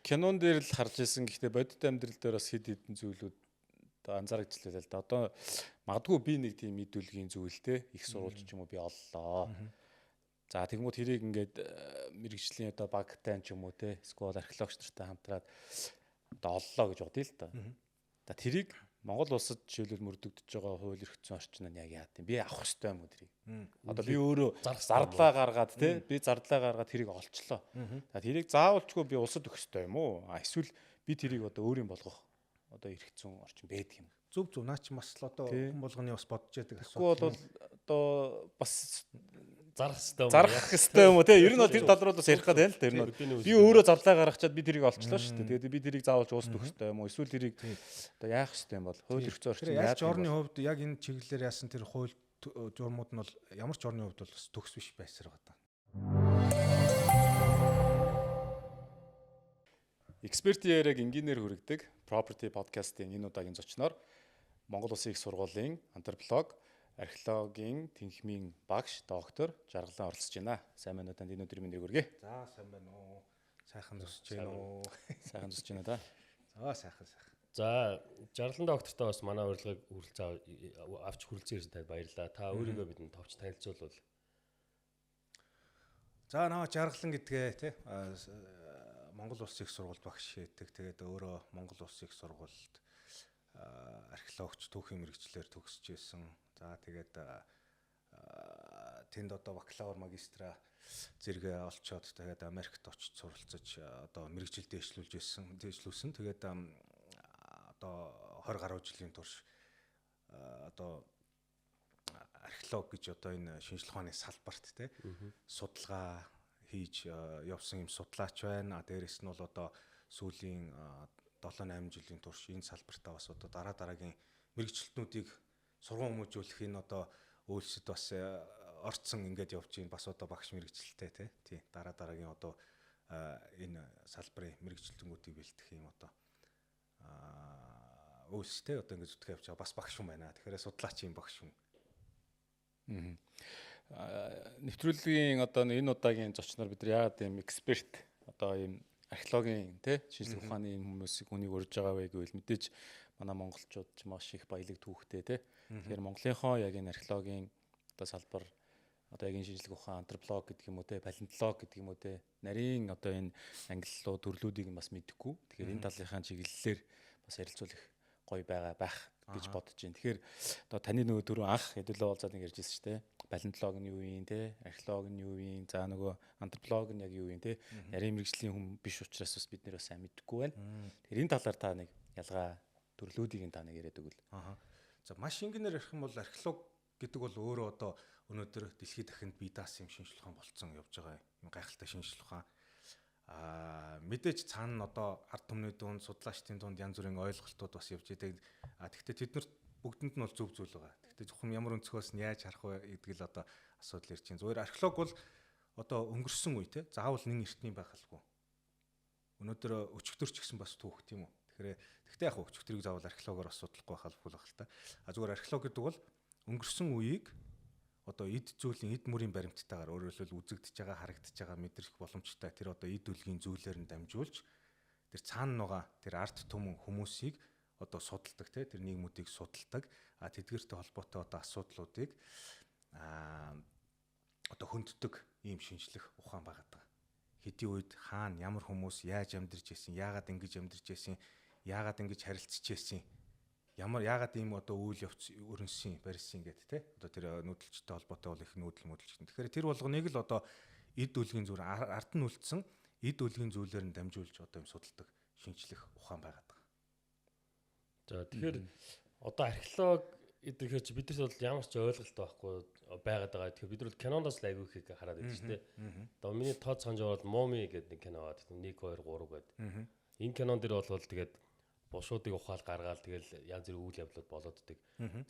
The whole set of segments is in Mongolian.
кинон дээр л харж ирсэн. Гэхдээ бодит амьдрал дээр бас хэд хэдэн зүйлүүд анзаарчихлаа л да. Одоо магадгүй би нэг тийм мэдүүлгийн зүйлтэй их сурвалж ч юм уу би оллоо. За тэгмүүд тэрийг ингээд мэрэгжлийн одоо багтай ч юм уу те эсвэл археологч нартай хамтраад одоо оллоо гэж бодъё л да. За тэрийг Монгол улсад жишээлбэл мөрдөгдөж байгаа хууль эрх зүйн орчин нь яг яа гэв. Би авах хэрэгтэй юм уу тэрийг? Одоо би өөрөө зардлаа гаргаад те би зардлаа гаргаад тэрийг олчлоо. За тэрийг заавалчгүй би улсад өгөх хэрэгтэй юм уу? Эсвэл би тэрийг одоо өөрийн болгох одоо эрх зүйн орчин байдаг юм. Зөв наа чи бас л одоо хүн болгоны бас бодож яадаг асуудал. Тэгвэл бол одоо бас зарах хэрэгтэй юм уу те? Ер нь бол тэр тал руу бас ярих гэдэг л да. Ер нь би өөрөө зарлаа гаргачаад би тэрийг олчлоо шүү дээ. Тэгээд би тэрийг заавалж уусд өгөх хэрэгтэй юм уу? Эсвэл тэрийг одоо яах хэрэгтэй юм бол хууль эрх зүйн орчин яаж орны хувьд яг энэ чиглэлээр яасан тэр хууль журмууд нь бол ямар ч орны хувьд бол бас төгс биш байсаар байгаа. Экспертийн яриаг энгийнээр хүргэдэг Property podcast-ийн энэ удаагийн зочноор Монгол Улсын их сургуулийн антрополог, археологийн тэнхимийн багш доктор Жаргалан оролцож байна. Сайн байна уу танд энэ өдрийн мэндийг хүргэе. За сайн байна уу. Сайхан зусж байна уу. Сайхан зусж байна да. За сайхан. За Жаргалан доктортой бас манай урилгыг авч хүрэлцэн ирсэн танд баярлалаа. Та өөрийгөө бидэнд товч танилцуулбал. За наа Жаргалан гэдгээ тий Монгол Улсын их сургуульд багш хийдэг. Тэгээд өөрөө Монгол Улсын их сургуульд археологч түүхийн мэрэгчлэр төгсөж исэн. За тэгээд тэнд одоо бакалавр магистра зэрэгээ олцоод тэгээд Америкт очиж суралцаж одоо мэрэгжил дээшлүүлсэн. Тэгээд одоо 20 гаруй жилийн турш одоо археолог гэж одоо энэ шинжлэх ухааны салбарт те судалгаа хийж явсан юм судлаач байна. Дээрээс нь бол одоо сүүлийн 7-8 жилийн турш энэ салбартаа бас одоо дараагийн мэрэгчлэтнүүдийг сургууль хүмүүжүүлэх энэ одоо үйлсэд бас орцсон ингээд явж байна. Бас одоо багш мэрэгчлэлтэй тий дараагийн одоо энэ салбарын мэрэгчлэлтнүүдийг бэлтгэх юм одоо үйлстэй одоо ингээд зүтгэж явж байгаа бас багш хүн байна. Тэгэхээр судлаач юм багш хүн. Нэвтрүүлгийн одоо энэ удаагийн зочноор бид нар яагаад юм эксперт одоо ийм археологийн тий шинжлэх ухааны хүмүүсийг хүнийг урьж байгаа вэ гэвэл мэдээж манай монголчууд ч маш их баялаг түүхтэй тий. Тэгэхээр Монголынхоо яг энэ археологийн одоо салбар одоо яг энэ шинжлэх ухаан антрополог гэдэг юм уу тий палеонтолог гэдэг юм уу тий нарийн одоо энэ ангиллуу төрлүүдийг бас мэдхгүй. Тэгэхээр энэ талынхаа чиглэлээр бас ярилцуулах гоё байх гэж бодож байна. Тэгэхээр одоо таны нөгөө дөрөв анх хэдүүлээ уулзаад ингэ ярьжсэн шүү дээ. Палеонтолог нь юу юм те, археолог нь юу юм, за нөгөө антрополог нь яг юу юм те. Нарийн мэрэгжлийн хүн биш учраас бас бид нэр бас сайн мэдэхгүй байна. Тэгэхээр энэ талаар та нэг ялгаа төрлүүдийг та нэг яриад өгвөл. За маш ингэнээр ярих юм бол археолог гэдэг бол өөрөө одоо өнөөдөр дэлхийд дахинд бие даасан юм шинжлэх ухаан болцсон явж байгаа юм гайхалтай шинжлэх ухаан. Мэдээж цаана нь одоо ард түмний дунд судлаачдын дунд янз бүрийн ойлголтууд бас явж идэг. Тэгэхдээ тэднэрт бүгдэнд нь бол зөв зүйл байгаа. Тэгэхдээ зөвхөн ямар өнцгөөс нь яаж харах вэ гэдэг л одоо асуудал ирж байна. Зүгээр археолог бол одоо өнгөрсөн үе те заавал нэн эртний байх алгүй. Өнөөдөр өчигдөр ч гэсэн бас түүх тийм үү. Тэгэхдээ яг өчигдрийг заавал археологоор бас судлахгүй байх албагүй л та. Зүгээр археолог гэдэг бол өнгөрсөн үеийг одоо эд зүйлийн эд мөрийн баримттайгаар өөрөөр хэлбэл үзэгдэж байгаа, харагдаж байгаа мэдрэх боломжтой тэр одоо эд үлгийн зүйлээр нь дамжуулж тэр цаана байгаа тэр арт түмэн хүмүүсийг одоо судалдаг те тэр нийгмүүдийг судалдаг. Тэдгээртэй холбоотой одоо асуудлуудыг одоо хөнддөг ийм шинжлэх ухаан байгаа. Хэдийн үед хаана ямар хүмүүс яаж амьдарч ирсэн, яагаад ингэж амьдарч ирсэн, яагаад ингэж харилцаж ирсэн, яагаад ийм одоо үйл явц өрнөсөн, барьсан гэдэг те. Одоо тэр нүүдэлчтэй холбоотой бол их нүүдэл мөдөлчтэй. Тэгэхээр тэр болгоныг л одоо эд үлгийн зүгээр ард нь үлдсэн эд үлгийн зүйлээр нь дамжуулж одоо юм судалдаг шинжлэх ухаан байгаа. За тэгэхээр одоо археолог эдгээр чи бидээс бол ямар ч ойлголт байхгүй байгаад байгаа. Тэгэхээр бид нар киноноос л аягүй их хараад байдаг шүү дээ. Одоо миний тод санаж бол Моми гэдэг нэг кино байгаа. 1 2 3 гэдэг. Энэ кинон дэр бол тэгээд бушуудыг ухаал гаргаал тэгэл янз бүрийн үйл явдлууд болооддаг.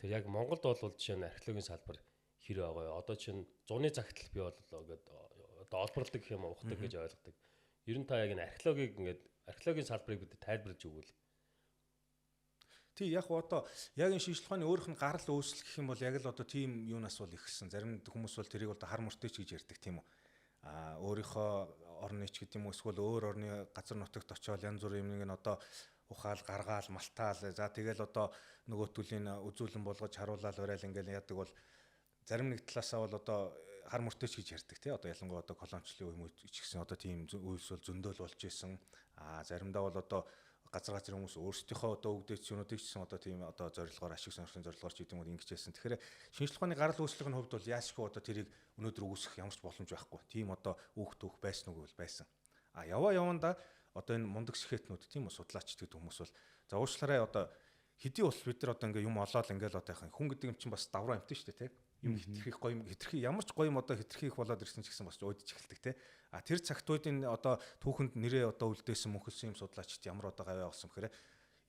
Тэр яг Монголд бол жишээ нь археологийн салбар хэр байгаа вэ? Одоо чинь зуны загтал бий боллоо гэдэг одоо олборлдог юм ухдаг гэж ойлгодог. Ер нь та яг энэ археологийг ингээд археологийн салбарыг бид тайлбарлаж өгвөл. Тий яг одоо яг энэ шинжлэх ухааны өөрийнх нь гарал үүсэл гэх юм бол яг л одоо тийм юунаас бол ихсэн. Зарим хүмүүс бол тэрийг одоо хар мөртэй ч гэж ярьдаг тийм үү. Өөрийнхөө орны ч гэдэг юм уу эсвэл өөр орны газар нутагт очиод янз бүрийн юмыг нь одоо ухаал гаргаал малтаал за тэгэл одоо нөгөө төлийн үзүүлэн болгож харуулаад барайл ингээл яадаг бол зарим нэг талаасаа бол одоо хар мөртөч гэж ярьдаг тий одоо ялангуяа одоо колоничлын үе ч гэсэн одоо тийм үйлс бол зөндөөл болж исэн заримдаа бол одоо газар хүмүүс өөрсдийнхөө одоо өгдөөч юмнуудыг ч гэсэн одоо тийм одоо зорилгоор ашиг сонирхлын зорилгоор ч гэдэг юм уу ингэжсэн. Тэгэхээр шинжлэх ухааны гарал үүслийн хувьд бол яашгүй одоо тэрийг өнөөдөр үүсгэх ямар ч боломж байхгүй. Тийм одоо үүх түүх байсан уу гэвэл байсан. Яванда одоо энэ мундаг сэхэтнүүд тийм үү судлаач гэдэг хүмүүс бол за уучлаарай одоо хэдий бол бид нар одоо ингээ юм олоод ингээл одоо яхаа хүн гэдэг юм чинь бас давраа амтэн шүү дээ тийм юм хитрхийх гоё юм хитрхий ямар ч гоё юм одоо хитрхийх болоод ирсэн ч гэсэн бас уйдж эхэлдэг тийм тэр цагтуудын одоо түүхэнд нэрээ одоо үлдээсэн мөнхөлсөн юм судлаачд ямар одоо гавь авсан гэхээр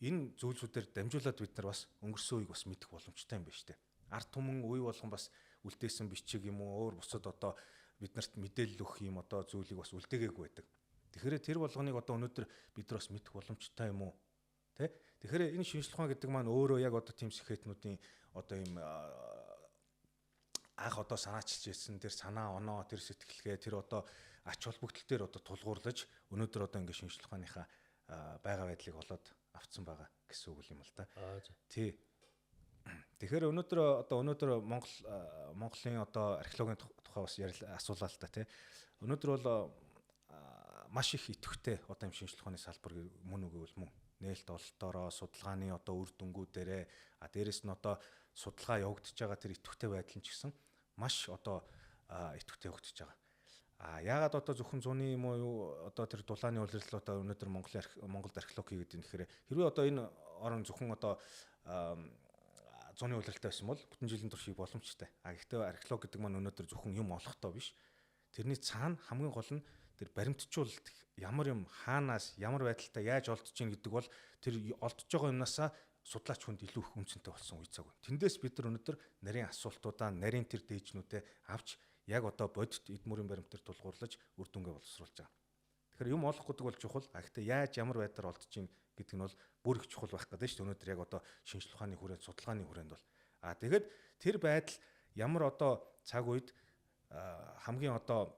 энэ зүйлсүүдээр дамжуулаад бид нар бас өнгөрсөн үеийг бас мэдэх боломжтой юм байна шүү дээ ард түмэн үе болгон бас үлдээсэн бичиг юм уу өөр бусад одоо биднэрт мэдээлэл өгөх юм одоо зүйлийг бас үлдээгээгүй байдаг. Тэгэхээр тэр болгоныг одоо өнөөдөр бид нар бас мэдэх боломжтой юм уу? Тэ? Тэгэхээр энэ шинжлэх ухаан гэдэг маань өөрөө яг одоо тийм сэхэтнүүдийн одоо ийм анх одоо санаачилж ирсэн тэр санаа оноо тэр сэтгэлгээ тэр одоо ач холбогдол дээр одоо тулгуурлаж өнөөдөр одоо ингэ шинжлэх ухааныхаа байгаа байдлыг олоод авцсан байгаа гэсэн үг юм л да. Тий. Тэгэхээр өнөөдөр Монголын одоо археологийн тухай бас асуулаа л да тий. Өнөөдөр бол маш их идэвхтэй одоо юм шинжлэх ухааны салбар мөн үгүй бол мөн нээлт ололтоороо судалгааны одоо үр дүнгуудээрээ дээрэс нь одоо судалгаа явагдаж байгаа тэр идэвхтэй байдал нь ч гэсэн маш одоо идэвхтэй явагдаж байгаа. Яагаад одоо зөвхөн зуны юм уу одоо тэр дулааны улирал одоо өнөөдөр Монголд археологи гэдэг нь гэхээр хэрвээ одоо энэ орон зөвхөн одоо зуны улиралтай байсан бол бүтэн жилийн турш хийх боломжтой. Гэхдээ археологи гэдэг маань өнөөдөр зөвхөн юм олохдоо биш. Тэрний цаана хамгийн гол нь тэр баримтжуулалт ямар юм хаанаас ямар байдалтай яаж олдож ийн гэдэг бол тэр олдож байгаа юмнасаа судлаач хүнд илүү их үнцэнтэй болсон үе цаг байна. Тэндээс бид нар өнөөдөр нарийн асуултуудаа нарийн тэр дээжнүүдээ авч яг одоо бодит эдмүрийн баримтаар тулгуурлаж үр дүнгээ боловсруулж байгаа. Тэгэхээр юм олох гэдэг бол чухал. Гэхдээ яаж ямар байдлаар олдож ийн гэдэг нь бол бүр их чухал байх гэдэг шүү дээ. Өнөөдөр яг одоо шинжлэх ухааны хүрээнд судалгааны хүрээнд бол тэгээд тэр байдал ямар одоо цаг үед хамгийн одоо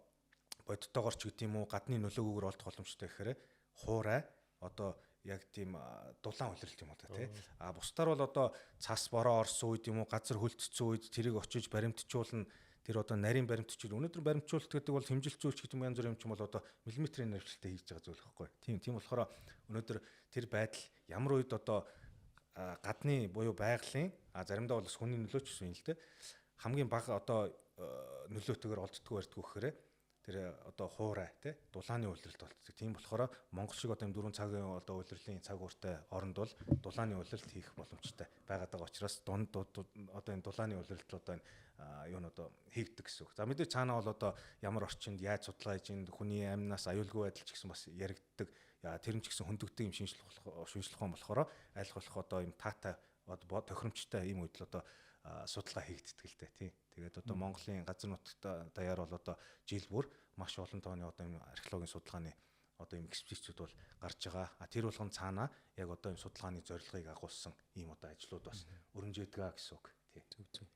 бодтойгоор ч гэдэг юм уу гадны нөлөөгөөр олдох боломжтой гэхээр хуурай одоо яг тийм дулаан улиралт юм уу та тий. Бусдаар бол одоо цас бороо орсон үед юм уу газар хөлтцсөн үед тэрийг очиж баримтжуулна. Тэр одоо нарийн баримтчил өнөөдөр баримтжуулалт гэдэг бол хэмжилт зүйч гэдэг янз бүрийн юм ч бол одоо миллиметрийн навчилтаа хийж байгаа зүйл байхгүй. Тийм болохоор өнөөдөр тэр байдал ямар үед одоо гадны буюу байгалийн заримдаа бол хүний нөлөөч гэсэн юм л дээ. Хамгийн бага одоо нөлөөтэйгээр олддгоо ярьдгүү гэхээр тэр одоо хуурай тий дулааны улиралт болцдог. Тийм болохоор Монгол шиг одоо 4 цагийн одоо улирлын цаг ууртай оронд бол дулааны улиралт хийх боломжтой байгаад байгаа учраас одоо энэ дулааны улиралт одоо энэ юу н одоо хийгддэг гэсэн үг. За мэдээ цаанаа бол одоо ямар орчинд яаж судалгаа хийж ин хүний амнаас аюулгүй байдал ч гэсэн бас яригддаг. Тэр нь ч гэсэн хөндөгдөг юм шинжлэх ухаан болохоор аль болох одоо юм таатай тохиромжтой ийм үед л одоо судалгаа хийгддэг л дээ тий. Тэгээд одоо Монголын газар нутагт даяар бол одоо жил бүр маш олон тооны одоо энэ археологийн судалгааны одоо юм экспедицүүд бол гарч байгаа. Тэр болгон цаанаа яг одоо энэ судалгааны зорилгыг агуулсан ийм одоо ажлууд бас өрнжээдгээ гэсэн үг тий. Зөв.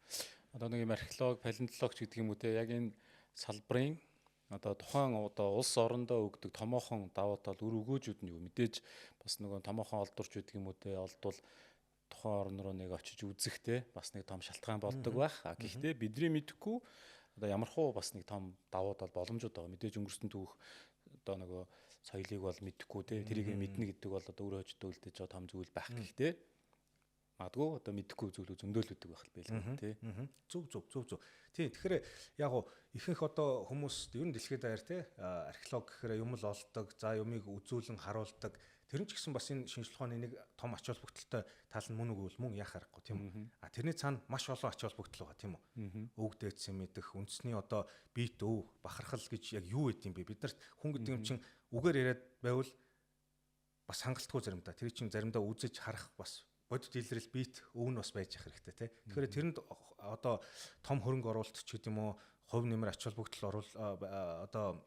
Одоо нэг юм археолог, палеонтологч гэдэг юм уу те яг энэ салбарын одоо тухайн одоо улс орондоо өгдөг томоохон давуу тал үр өгөөжүүд нь юу мэдээж бас нөгөө томоохон олдурч гэдэг юм уу те олдвол тухайн орн руу нэг очиж үзэхтэй бас нэг том шалтгаан болдог байх. Гэхдээ бидний мэдэхгүй одоо ямархуу бас нэг том давуу тал боломжууд байгаа. Мэдээж өнгөрсөн түүх одоо нөгөө соёлыг бол мэдэхгүй те тэрийг мэднэ гэдэг бол одоо өөрөө хөждөө үлдээж байгаа том зүйл байх. Гэхдээ магадгүй одоо мэдэхгүй зүйлүүд зөндөөлөдөг байх л байлаа тий. Зөв. Тий. Тэгэхээр яг ихэнх одоо хүмүүс ер нь дэлхийд даяар тий археолог гэхээр юм л олдог, за юмыг үзүүлэн харуулдаг. Тэр нь ч гэсэн бас энэ шинжлэх ухааны нэг том ач холбогдолтой тал нь мөн үгүй бол мөн яах аргагүй тийм үү. Тэрний цаана маш олон ач холбогдол байгаа тийм үү. Өвөг дээдсэн мэдэх, үндэсний одоо биет өв, бахархал гэж яг юу гэдэг юм бэ? Бид нарт хүн гэдэг юм чинь үгээр яриад байвал бас хангалтгүй заримдаа. Тэр чинь заримдаа үзэж харах бас бодит илрэл биет өв нь бас байж ах хэрэгтэй тий. Тэгэхээр тэрэнд одоо том хөрөнгө оруулалт ч гэдэг юм уу, хувь нэмэр ач холбогдол одоо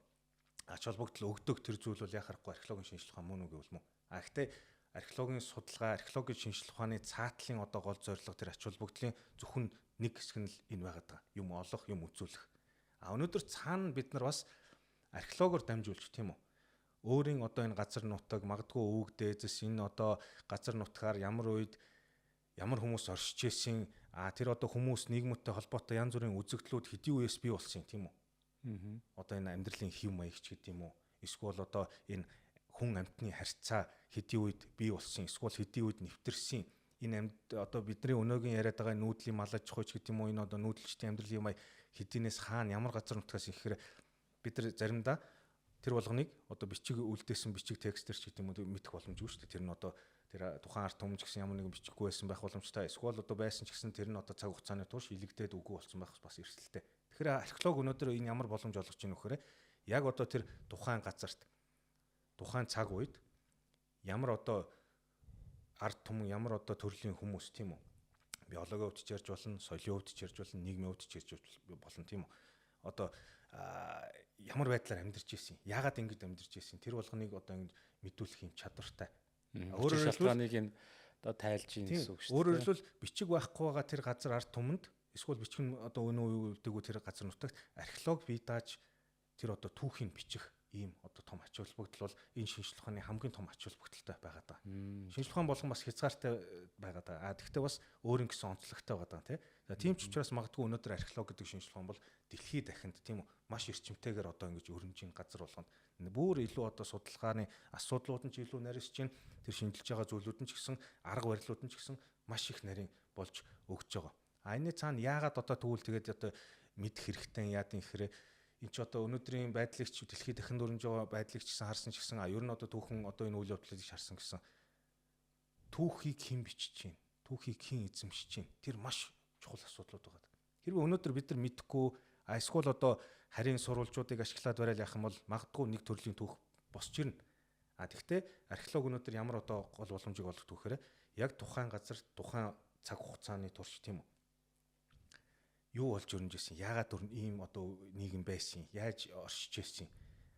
ач холбогдол өгдөг тэр зүйл бол яах аргагүй археологийн шинжлэх ухаан мөн үгүй бол мөн. Гэхдээ археологийн судалгаа, археологийн шинжлэх ухааны цаатлын одоо гол зорилго тэр ач холбогдлын зөвхөн нэг хэсэг нь л энэ байгаад байгаа. Юм олох, юм үзүүлэх. Өнөөдөр цаана бид нар бас археологоор дамжуулж тийм үү. Өөрийн одоо энэ газар нутаг магадгүй өвөг дээзэс энэ одоо газар нутгаар ямар үед ямар хүмүүс оршиж ирсэн тэр одоо хүмүүс нийгэмтэй холбоотой янз бүрийн үзэгдлүүд хэдийн үеэс бий болсон юм тийм үү. Одоо энэ амьдралын хэв маягч гэдэг юм уу. Эсвэл одоо энэ хүн амьтны харьцаа хэдийн үед бий болсон. Эсвэл хэдийн үед нэвтэрсэн. Энэ одоо бидний өнөөгийн яриад байгаа нүүдлийн малаж хойч гэдэг юм уу. Энэ одоо нүүдэлчдийн амьдралын маяг хэдийнээс хаана ямар газар нутгаас ихээр бид нар заримдаа тэр болгоныг одоо бичиг үлдээсэн бичиг текстэр ч гэдэг юм уу мэдэх боломжгүй шүү дээ. Тэр нь одоо тэр тухайн арт түмж гэсэн ямар нэгэн бичиггүй байсан байх боломжтой. Эсвэл одоо байсан ч гэсэн тэр нь одоо цаг хугацааны турш илэгдээд үгүй болсон байх бас эрсдэлтэй. Тэгэхээр археолог өнөөдөр энэ ямар боломж олгож байна вөхөр яг одоо тэр тухайн газарт тухайн цаг үед ямар одоо арт түмэн ямар одоо төрлийн хүмүүс тийм үү. Биологийн хувьд ч ярьж болно, соёлын хувьд ч ярьж болно, нийгмийн хувьд ч ярьж болно тийм үү. Одоо ямар байдлаар амьдарч ирсэн, яагаад ингэж амьдарч ирсэн тэр болгоныг одоо ингэ мэдүүлэх юм чадвартай. Өөрөөр шалтгааныг энэ одоо тайлж ийн гэсэн үг шүү дээ. Өөрөөр хэлбэл бичиг байхгүй байгаа тэр газар арт түмэнд эсвэл бичиг нь одоо өнөө үеигдэггүй тэр газар нутагт археолог бие дааж тэр одоо түүхийг бичих ийм одоо том ач холбогдол бол энэ шинжлэх ухааны хамгийн том ач холбогдолтой байгаад байгаа. Шинжлэх ухаан болгон бас хязгаартай байгаад байгаа. Тэгэхдээ бас өөр ингэсэн онцлогтой байгаа даа тийм ч учраас магадгүй өнөөдөр археолог гэдэг шинжлэх ухаан бол дэлхийд дахинд тийм үү маш эрчимтэйгээр одоо ингэж өрнөж ин газар болгоно. Бүр илүү одоо судалгааны асуудлууд нь ч илүү нарийнсч чинь тэр шинжилж байгаа зүйлүүд нь ч гэсэн арга барилууд нь ч гэсэн маш их нарийн болж өгч байгаа. Энэний цаана яагаад одоо тэгвэл тэгээд одоо мэдэх хэрэгтэй яадын гэхээр энэ ч одоо өнөөдрийн байдлыг ч дэлхийд дахин дөрнж байгаа байдлыг ч гэсэн харсан ч гэсэн ер нь одоо түүхэн одоо энэ үйл явдлыг харсан гэсэн түүхийг хэн бичиж чинь түүхийг хэн эзэмшиж чинь тэр маш чухал асуудлууд байгаа. Хэрвээ өнөөдөр бид нар мэдэхгүй эсвэл одоо харийн сурвалжуудыг ашиглаад барайл яах юм бол магадгүй нэг төрлийн түүх босч ирнэ. Тэгвэл археолог өнөөдөр ямар одоо гол боломжийг олгох түүхээр яг тухайн газар тухайн цаг хугацааны турш тийм үү юу болж өрнөж ирсэн, яагаад ийм одоо нийгэм байсан, яаж оршиж ирсэн,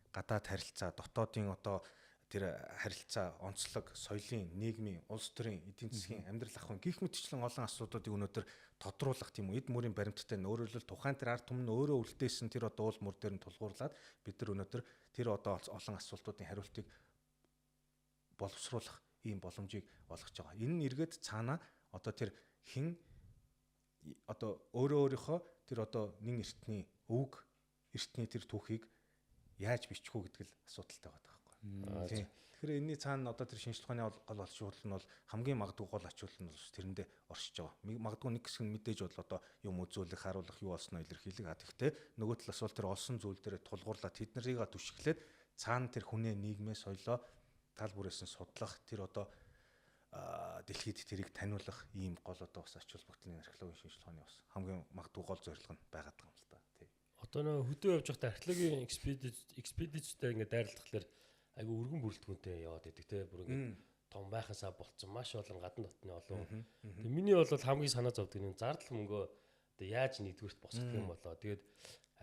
гадаад харилцаа, дотоодын одоо тэр харилцаа, онцлог, соёлын, нийгмийн, улс төрийн, эдийн засгийн амьдрал ахуйн гих мэтчлэн олон асуудлуудыг өнөөдөр тодруулах тийм үү эд мөрийн баримттай өөрөөр хэлбэл тухайн тэр арт түмэн өөрөө үлдээсэн тэр одоо уул мөр дээр нь тулгуурлаад бид нар өнөөдөр тэр одоо олон асуултуудын хариултыг боловсруулах ийм боломжийг олгож байгаа. Энэ нь эргээд цаана одоо тэр хэн одоо өөрийнхөө тэр одоо нэн эртний өвөг эртний тэр түүхийг яаж бичих үү гэдэг л асуудалтай байгаа байхгүй. Тэгэхээр энэний цаана одоо тэр шинжлэх ухааны гол ач холбогдол нь бол хамгийн магадгүй гол ач холбогдол нь бол тэрэндээ оршиж байгаа. Магадгүй нэг хэсэг нь мэдээж бол одоо юм үзүүлэх, харуулах, юу болсноо илэрхийлэх. Гэхдээ нөгөө талаас бол тэр олсон зүйл дээр тулгуурлаад тэднэрийг түшиглээд цаана тэр хүнээ нийгмээ соёлоо тал бүрээс нь судлах тэр одоо дэлхийд тэрийг таниулах ийм гол одоо бас ач холбогдлын археологийн шинжлэх ухааны бас хамгийн магадгүй гол зорилго нь байгаад байгаа юм л да. Тий. Одоо нөө хөдөө явж байхдаа археологийн экспедицтэй ингээд дайралтахлаар айгу өргөн бүрэлдэхүүнтэй яваад идэг те бүр ингээд том байхасаа болцсон маш олон гадна дотны олон. Тэгээ миний бол хамгийн санаа зовдөг нь зардал мөнгөө одоо яаж нэгдүгüрт босгох юм болоо. Тэгээд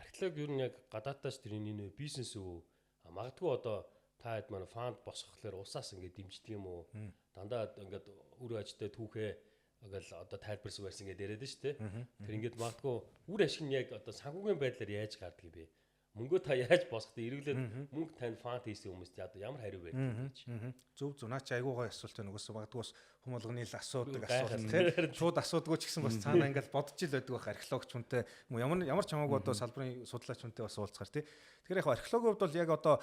археолог ер нь яг гадаатаас тэр энэ бизнес үү магадгүй одоо та хэд манай фанд босгохлоор усаас ингээд дэмждэг юм уу? Дандаа ингээд үр ажтай түүхээ ингээл одоо тайлбарсаг барьсан гэдээ яриад шүү дээ. Тэр ингээд магадгүй үр ашиг нь яг одоо санхүүгийн байдлаар яаж гардаг юм бэ? Мөнгөө та яаж босгох вэ? Эргэлээд мөнгө танд фанд хийсэн хүмүүст одоо ямар хариу байдаг гэж. Зөв зөв. Наа чи айгуугаа асуулт байна. Угсаа магадгүй бас хүм болгоны л асуудаг асуулт тийм. Шууд асуудаггүй ч гэсэн бас цаана ингээл бодож ил байдаг байх археологч хүнтэй ямар ч хамаагүй одоо салбарын судлаач хүнтэй бас уулзахаар тийм. Тэгэхээр яг археологийн хувьд бол яг одоо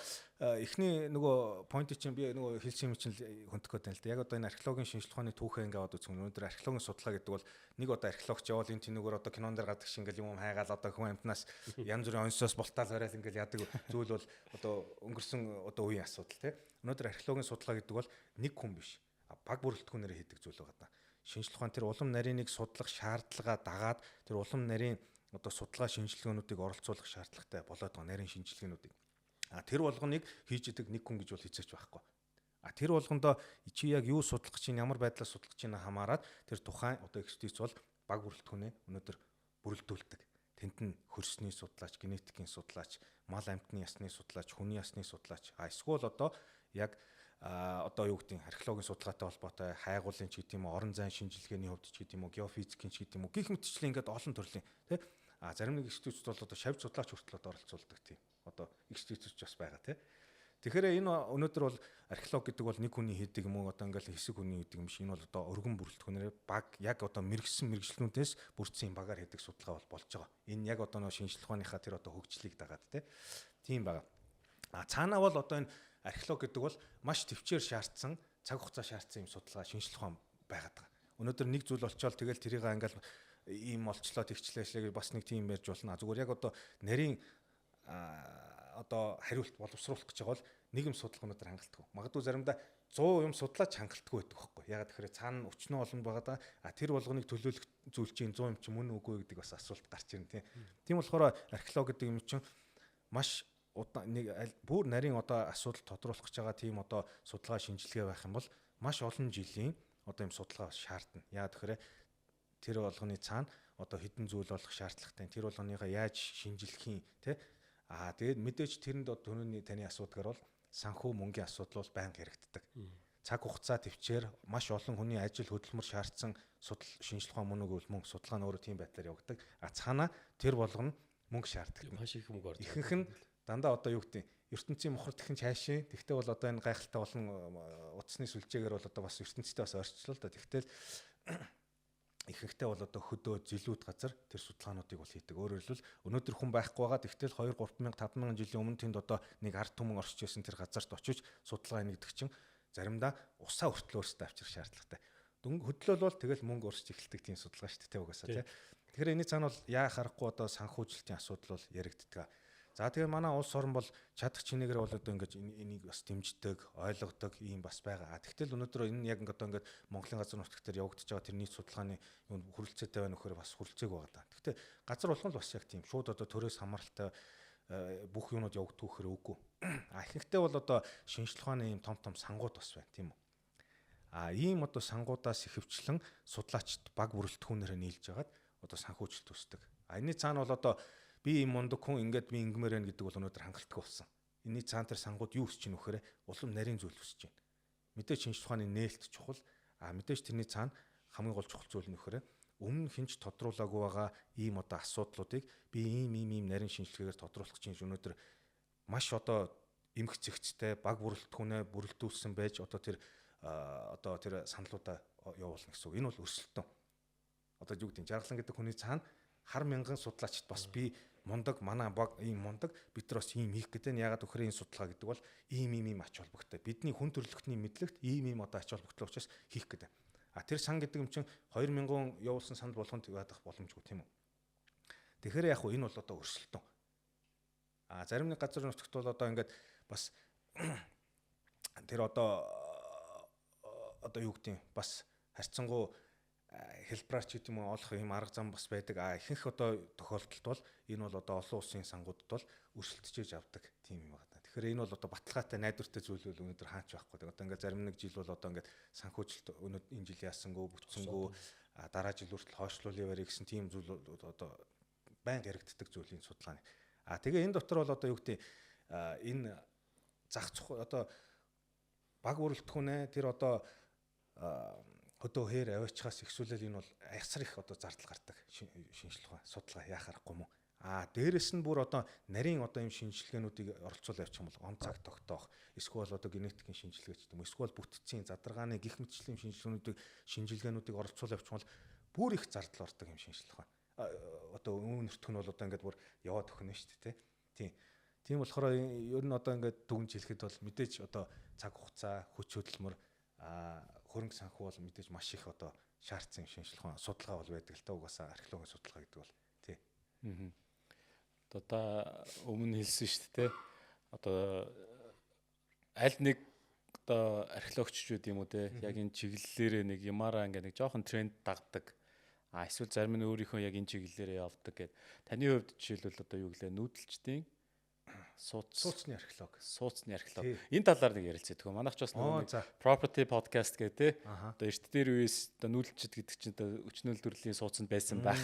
эхний нөгөө point чинь би нөгөө хэлсэн юм чинь хөндөх гэдэг л да. Яг одоо энэ археологийн шинжлэх ухааны түүхээ ингээд аваад үзэх юм. Өнөөдөр археологийн судалгаа гэдэг бол нэг одоо археологч явал энэ тэнүүгээр одоо кинон дээр гадаг шиг ингээл юм хайгаал одоо хүн амтнаас янз бүрийн онцлоос бултаал барайл ингээл яадаг зүйл бол одоо өнгөрсөн одоо үеийн асуудал тийм. Өнөөдөр археологийн судалгаа гэдэг бол нэг хүн биш. Баг бүрэлдэхүүнээр хийдэг зүйл байгаа даа. Шинжлэх ухаан тэр улам нарийныг судлах шаардлага дагаад тэр улам нарийн одоо судалгаа шинжилгээнүүдийг оролцуулах шаардлагатай болоод байгаа нарийн шинжилгээнүүдийг. Тэр болгоныг хийж идэг нэг хүн гэж бол хэзээч байхгүй. Тэр болгондоо чи яг юу судлах чинь ямар байдлаар судлах чинь хамаарат тэр тухайн одоо экспедиц бол баг бүрэлдэхүүнээ өнөөдөр бүрэлдүүлдэг. Тэнд нь хөрсний судлаач, генетикийн судлаач, мал амьтны ясны судлаач, хүний ясны судлаач, эсвэл одоо яг одоо юу гэдэг нь археологийн судалгаатай холбоотой хайгуулын ч гэдэг юм уу, орон зайн шинжилгээний хувьд ч гэдэг юм уу, геофизикийн ч гэдэг юм уу, гих мэтчлэн ингээд олон төрлийн тий. Зарим нэг институтууд бол одоо шавь судлаач хүртэл оролцуулдаг тийм. одоо эксперт бас байгаа тий. Тэгэхээр энэ өнөөдөр бол археолог гэдэг бол нэг хүний хийдэг юм уу одоо ингээл хэсэг хүний хийдэг юм шиг энэ бол одоо өргөн бүрэлдэхүүнээр баг яг одоо мэрэгжлүүдээс бүрдсэн багаар хийдэг судалгаа бол болж байгаа. Энэ яг одоо нэг шинжлэх ухааныхаа тэр одоо хөгжлийг дагаад тийм байгаа. Цаанаа бол одоо энэ археолог гэдэг бол маш төвчээр шаардсан, цаг хугацаа шаардсан юм судалгаа шинжлэх ухаан байгаад байгаа. Өнөөдөр нэг зүйл олчоод тэгэл тэрийг ингээл ийм олчлоо тэгчлээ бас нэг тийм ярьж болно. Зүгээр яг одоо нарийн одоо хариулт боловсруулах гэж байгаа бол нэг юм судлах өнөдр хангалтгүй. Магадгүй заримдаа 100 юм судлаач хангалтгүй байдаг байхгүй. Ягаад гэхээр цаана өчнөө олон байгаа да. Тэр болгоныг төлөөлөх зүйл чинь 100 юм чи мөн үгүй гэдэг бас асуулт гарч ирнэ тийм болохоор археолог гэдэг юм чинь маш нэг бүр нарийн одоо асуудал тодруулах гэж байгаа тийм одоо судалгаа шинжилгээ байх юм бол маш олон жилийн одоо юм судалгаа шаардна. Ягаад гэхээр тэр болгоны цаана одоо хэдэн зүйл болох шаардлагатай. Тэр болгоныгаа яаж шинжилэх юм те. Тэгээд мэдээж тэрэнд түрүүний таны асуудгаар бол санхүү мөнгөний асуудал бол байнга яригддаг. Цаг хугацаа төвчээр маш олон хүний ажил хөдөлмөр шаардсан шинжлэх ухаан мөн үгүй мөнгө судалгаа нь өөрөө тийм байдлаар явагддаг. Цаана тэр болгоно мөнгө шаарддаг. Маш их мөнгө ордог. Ихэнх нь дандаа одоо юу гэдэг ертөнцийн мохор тэхэн цаашаа. Тэгвэл бол одоо энэ гайхалтай болон утасны сүлжээгээр бол одоо бас ертөнцтэй бас орчлоо л да. Тэгвэл ихэнхдээ бол одоо хөдөө зилүүд газар тэр судалгаануудыг бол хийдэг. Өөрөөр хэлбэл өнөөдөр хүн байхгүй байгаа. Тэгтэл 2 3000 5000 жилийн өмнө тэнд одоо нэг ард түмэн орчиж байсан тэр газарт очиж судалгаа нэгдэг чинь заримдаа усаа хүртэл өөрсдөө авчрах шаардлагатай. Хөдлөл бол тэгэл мөнгө урсж эхэлдэг тийм судалгаа шүү дээ угаасаа тийм. Тэгэхээр энэний цаана бол яа харахгүй одоо санхүүжилтийн асуудал бол яригддаг. За тэгээ манай улс орн бол чадах чинээгээр бол одоо ингэж энийг бас дэмждэг, ойлгодог ийм бас байгаа. Тэгтэл өнөөдөр энэ яг одоо ингэж Монголын газар нутгт дээр явагдаж байгаа тэр нийт судалгааны хүрэлцээтэй байна нөхөр бас хүрэлцээг байгаа да. Тэгтээ газар болгон л бас яг тийм шууд одоо төрөөс хамааралтай бүх юмуд явагддаг гэхээр үгүй. Ихэнхдээ бол одоо шинжлэх ухааны ийм том сангууд бас байна тийм үү. Ийм одоо сангуудаас ихэвчлэн судлаачд баг бүрэлдэхүүнээр нийлж хагаад одоо санхүүжилт үүсдэг. Энэний цаана бол одоо би юм мундаг хүн ингээд би ингэмээр байна гэдэг бол өнөөдөр хангалттай болсон. Энэний цаана тэр сангууд юу өсч ийн вөхөр улам нарийн зүйл өсч байна. Мэдээж шинжлэх ухааны нээлт чухал. Мэдээж тэрний цаана хамгийн гол чухал зүйл нь вөхөр өмнө хинч тодруулаагүй байгаа ийм одоо асуудлуудыг би ийм нарийн шинжилгээгээр тодруулах чинь өнөөдөр маш одоо эмх зэгцтэй баг бүрэлдэхүүнээ бүрэлдүүлсэн байж одоо тэр саналуудаа явуулна гэсэн үг. Энэ бол өрсөлдөөн. Одоо юу гэдэг жаргалан гэдэг хүний цаана хар мянган судлаачд бас би мундаг манай баг ийм мундаг бид нар бас ийм хийх гэдэг нь ягаад өгөхөр энэ судалгаа гэдэг бол ийм ач холбогдолтой бидний хүн төрөлхтний мэдлэгт ийм одоо ач холбогдол учраас хийх гэдэг. Тэр сан гэдэг юм чинь 2000 явуулсан санал болгонд ядах боломжгүй тийм үү. Тэгэхээр яг хөө энэ бол одоо өрсөлдөөн. Зарим нэг газар нутагт бол одоо ингээд бас тэр одоо юу гэдэг бас харьцангуй хэлбраар ч гэдэг юм уу олох юм арга зам бас байдаг. Ихэнх одоо тохиолдолд бол энэ бол одоо олон улсын сангуудад бол өрсөлдөж авдаг тийм юм байна. Тэгэхээр энэ бол одоо баталгаатай найдвартай зүйл бол өнөөдөр хаач байхгүй. Одоо ингээд зарим нэг жил бол одоо ингээд санхүүжилт өнөөдөр энэ жил яасангүй бүтцэнгүй дараа жил хүртэл хойшлуулъя барь гэсэн тийм зүйл одоо байнга яригддаг зүйлийн судалгаа. Тэгээ энэ дотор бол одоо юу гэдэг энэ зах одоо баг бүрэлдэхүүнээ тэр одоо хөдөө хээр аваачхаас ихсүүлэл энэ бол ясар их одоо зардал гардаг шинжлэх ухаан судалгаа яа харахгүй мó. Дээрэс нь бүр одоо нарийн одоо юм шинжилгээнүүдийг оролцуул явчих юм бол он цаг тогтоох эсвэл одоо генетикийн шинжилгээ ч гэдэг юм эсвэл бүтцийн задаргааны гих мэтчлийн шинжилгээнүүдийг оролцуул явчих бол бүр их зардал ордог юм шинжлэх ухаан. Одоо өмнөртөх нь бол одоо ингээд бүр яваад өгнө шүү дээ тийм болохоор ер нь одоо ингээд дүгнж хэлэхэд бол мэдээж одоо цаг хугацаа хүч хөдөлмөр хөрөнгө санхүү бол мэдээж маш их одоо шаардсан шинжлэх ухаан судалгаа бол байдаг л та угаасаа археологийн судалгаа гэдэг бол тий. Одоо өмнө хэлсэн шүү дээ. Одоо аль нэг одоо археологччуд юм уу те яг энэ чиглэлээрээ нэг ямаараа ингээ нэг жоохон тренд дагдаг. Эсвэл зарим нь өөрийнхөө яг энэ чиглэлээрээ явдаг гэд. Таны хувьд жишээлбэл одоо юу гэлээ нүүдэлчдийн сууцны археолог. Энэ талаар нэг ярилцдаг. Манайх ч бас нэг property podcast гэдэг одоо эрт дээр үеэс одоо нүүдэлчд гэдэг чинь одоо өчнөл төрлийн сууцнд байсан байх.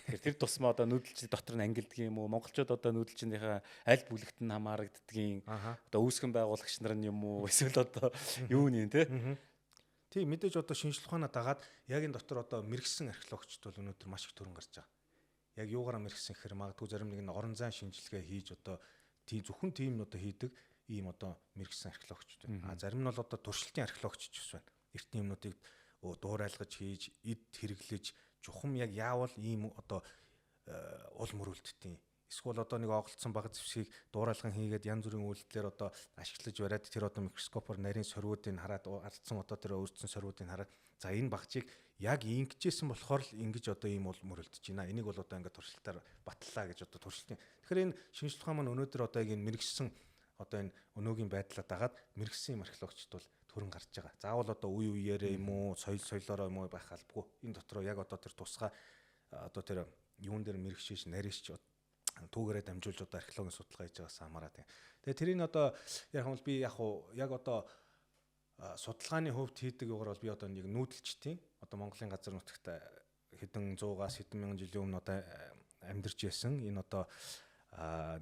Тэгэхээр тэр тусмаа одоо нүүдэлчд дотор нь ангилдаг юм уу? Монголчууд одоо нүүдэлчдийнхээ аль бүлэгт нь хамаарагддгийн одоо үүсгэн байгуулагч нар нь юм уу? Эсвэл одоо юу нэ те? Тийм мэдээж одоо шинжлэх ухаанаа дагаад яг энэ дотор одоо мэрэгсэн археологчд бол өнөөдөр маш их төрөн гарч байгаа. Яг юугаараа мэрэгсэн гэхээр магадгүй зарим нэг нь орон зайн шинжилгээ хийж одоо тийм зөвхөн тийм одоо хийдэг ийм одоо мэрэгсэн археологчд байна. Зарим нь бол одоо туршилтын археологч ч бас байна. Эртний юмнуудыг дуурайлгаж хийж, эд хэрэглэж, чухам яг яавал ийм одоо уул мөрөлдтийн эсвэл одоо нэг оголцсон баг зэвсгийг дуурайлган хийгээд янз бүрийн үйлдэлээр одоо ашиглаж бариад тэр одоо микроскопоор нарийн сорвуудыг хараад ардсан одоо тэр өрдсөн сорвуудыг хараад за энэ багжийг яг ингэжсэн болохоор л ингэж одоо ийм уул мөрөлдөж байна. Энийг бол одоо ингээд туршилтаар батлаа гэж одоо туршилтын. Тэгэхээр энэ шинжлэх ухаан маань өнөөдөр одоо яг энэ мэрэгсэн одоо энэ өнөөгийн байдлаа дагаад мэрэгсэн юм археологчд бол төрөн гарч байгаа. Заавал одоо үе үеэрээ юм уу, соёлоороо юм уу байх албагүй. Энэ дотроо яг одоо тэр тусгай одоо тэр юун дээр мэрэгшиж, нарийч түүгээрээ дамжуулж одоо археологийн судалгаа хийж байгаас хамаарат. Тэгээ тэрийг одоо яг нь би яг одоо судалгааны хөвд хийдэг югаар бол би одоо нэг нүүдэлчтийн одоо Монголын газар нутагт хэдэн 100-аас хэдэн мянган жилийн өмнө одоо амьдарч байсан энэ одоо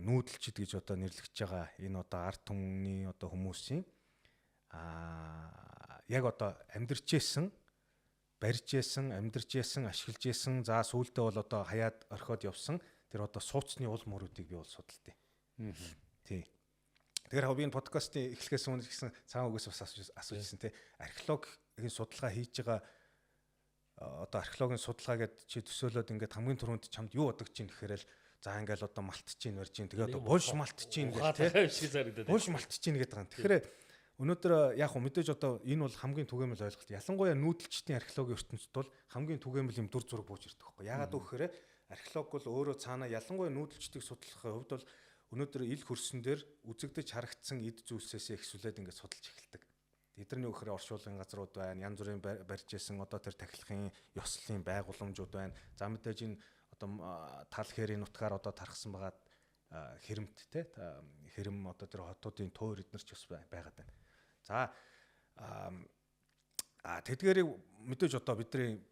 нүүдэлчд гэж одоо нэрлэгдэж байгаа энэ одоо ард түмний одоо хүмүүсийн яг одоо амьдарч байсан, барьж байсан, амьдарч байсан, ашиглаж байсан, за сүүлдээ бол одоо хаяад орхиод явсан тэр одоо сууцны уул мөрүүдийг би бол судалдیں۔ Тий. Тэгэхээр би энэ подкастын эхлэхээс өмнө гэсэн цаан үгээс бас асуужсэн те археологийн судалгаа хийж байгаа одоо археологийн судалгаа гэд чи төсөөлөд ингээд хамгийн түрүүнд чамд юу бодогч юм гэхээр л за ингээл одоо малтж чинь барьж чинь тэгээ одоо булш малтж чинь гэх те булш малтж чинь гэдэг байгаа. Тэгэхээр өнөөдөр яг хөө мэдээж одоо энэ бол хамгийн түгээмэл ойлголт. Ялангуяа нүүдэлчдийн археологийн ертөнцид бол хамгийн түгээмэл юм дүр зураг бууж ирдэг байхгүй. Яагаад гэвэл археолог бол өөрөө цаанаа ялангуяа нүүдэлчдийг судлахын хувьд бол өнөөдөр ил хөрсөн дээр үзэгдэж харагдсан эд зүйлсээс эхсүүлээд ингээд судалж эхэлдэг. Эдгэрний өгөхөр оршуулгын газрууд байна, янз бүрийн барьж исэн одоо тэр тахилгын ёслолын байгууламжууд байна. За мэдээж энэ одоо тал хэрийн нутгаар одоо тархсан байгаа хэрэмт те хэрэм одоо тэр хотуудын туур эднэр ч бас байгаад байна. За тэдгээрийг мэдээж одоо бидний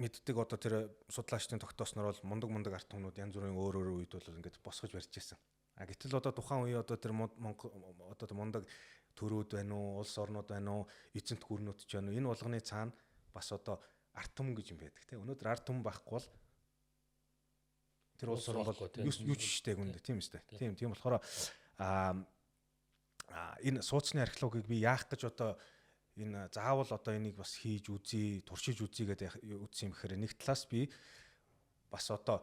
мэддэг одоо тэр судлаачдын тогтоосноор бол мундаг арт түмнүүд янз бүрийн өөр үед бол ингээд босгож барьж ирсэн. Гэтэл одоо тухайн үе одоо тэр одоо мундаг төрүүд байна уу, улс орнууд байна уу, эзэнт гүрнүүд ч байна уу. Энэ болгоны цаана бас одоо арт түмэн гэж юм байдаг те. Өнөөдөр арт түмэн байхгүй бол тэр улс орн бол юу ч штэ гүнд тийм үстэй. Тийм болохоор энэ сууцны археологийг би яах гэж одоо энэ заавал одоо энийг бас хийж үзье, туршиж үзье гэдэг үтсэн юм гэхээр нэг талаас би бас одоо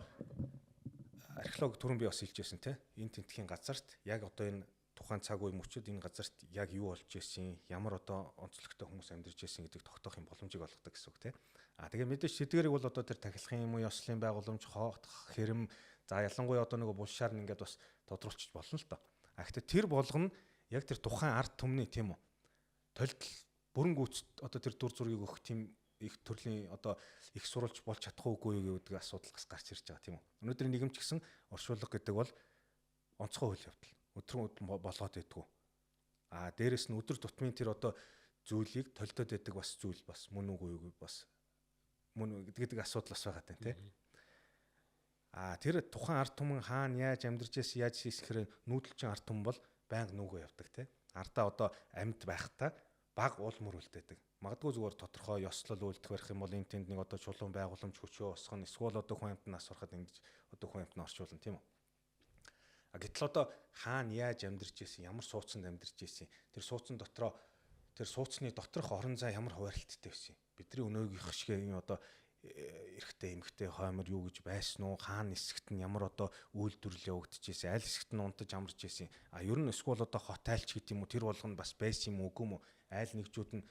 археолог түрүүн би бас хэлжсэн те энэ тентхийн газарт яг одоо энэ тухайн цаг үе мөчид энэ газарт яг юу болж ирсэн, ямар одоо онцлогтой хүмүүс амьдарч ирсэн гэдэг тогтоох юм боломжийг олгодог гэсэн үг те. Тэгээ мэдээж тэдгэрийг бол одоо тэр тахилгын юм уу, ёслолын байгууламж, хоот, хэрэм за ялангуяа одоо нэг булшаар нь ингээд бас тодруулчих болно л доо. Гэхдээ тэр болгоно яг тэр тухайн арт түмний тийм үү толтол бүрэн гүйцэд одоо тэр дүр зургийг өгөх тийм их төрлийн одоо их сурвалж болж чадах уугүй гэдэг асуудал бас гарч ирж байгаа тийм үү. Өнөөдөр нийгэмч гэсэн оршуулга гэдэг бол онцгой үйл явдал. Өдрөн болгоод байдгүй. Дээрэс нь өдөр тутмын тэр одоо зүйлийг толдоод байдаг бас зүйл бас мөн үгүй бас мөн гэдэг асуудал бас байгаа тань тий. Тэр тухайн арт түмэн хаана яаж амьдарч байсан яаж хийсэхээр нүүдэлчин арт түмэн бол байнга нүгөө явдаг тий. Ардаа одоо амьд байхдаа баг уул мөрөлдөдөг. Магадгүй зүгээр тодорхой ёслол үйлдэх барих юм бол энэ тэнд нэг одоо чулуун байгууламж хүчөө усгах нь эсвэл одоо хүн амьтнаас сурахад ингэж одоо хүн амьтнаа орчуулна тийм үү. Гэтэл одоо хаана яаж амьдарч ирсэн, ямар сууцнд амьдарч ирсэн, тэр сууцны дотроо тэр сууцны доторх орон зай ямар хуваарлттай байсан. Бидний өнөөгийнх шиг юм одоо эрэгтэй эмэгтэй хоймор юу гэж байсан уу, хаана нисгт нь ямар одоо үйлдвэрлэл явагдчихсэн, аль хэсэгт нь унтаж амарч ирсэн. Ер нь эсвэл одоо хот айлч гэдэг юм уу, тэр болгоно бас байсан юм уу үгүй юм уу? Айл нэгжүүд нь.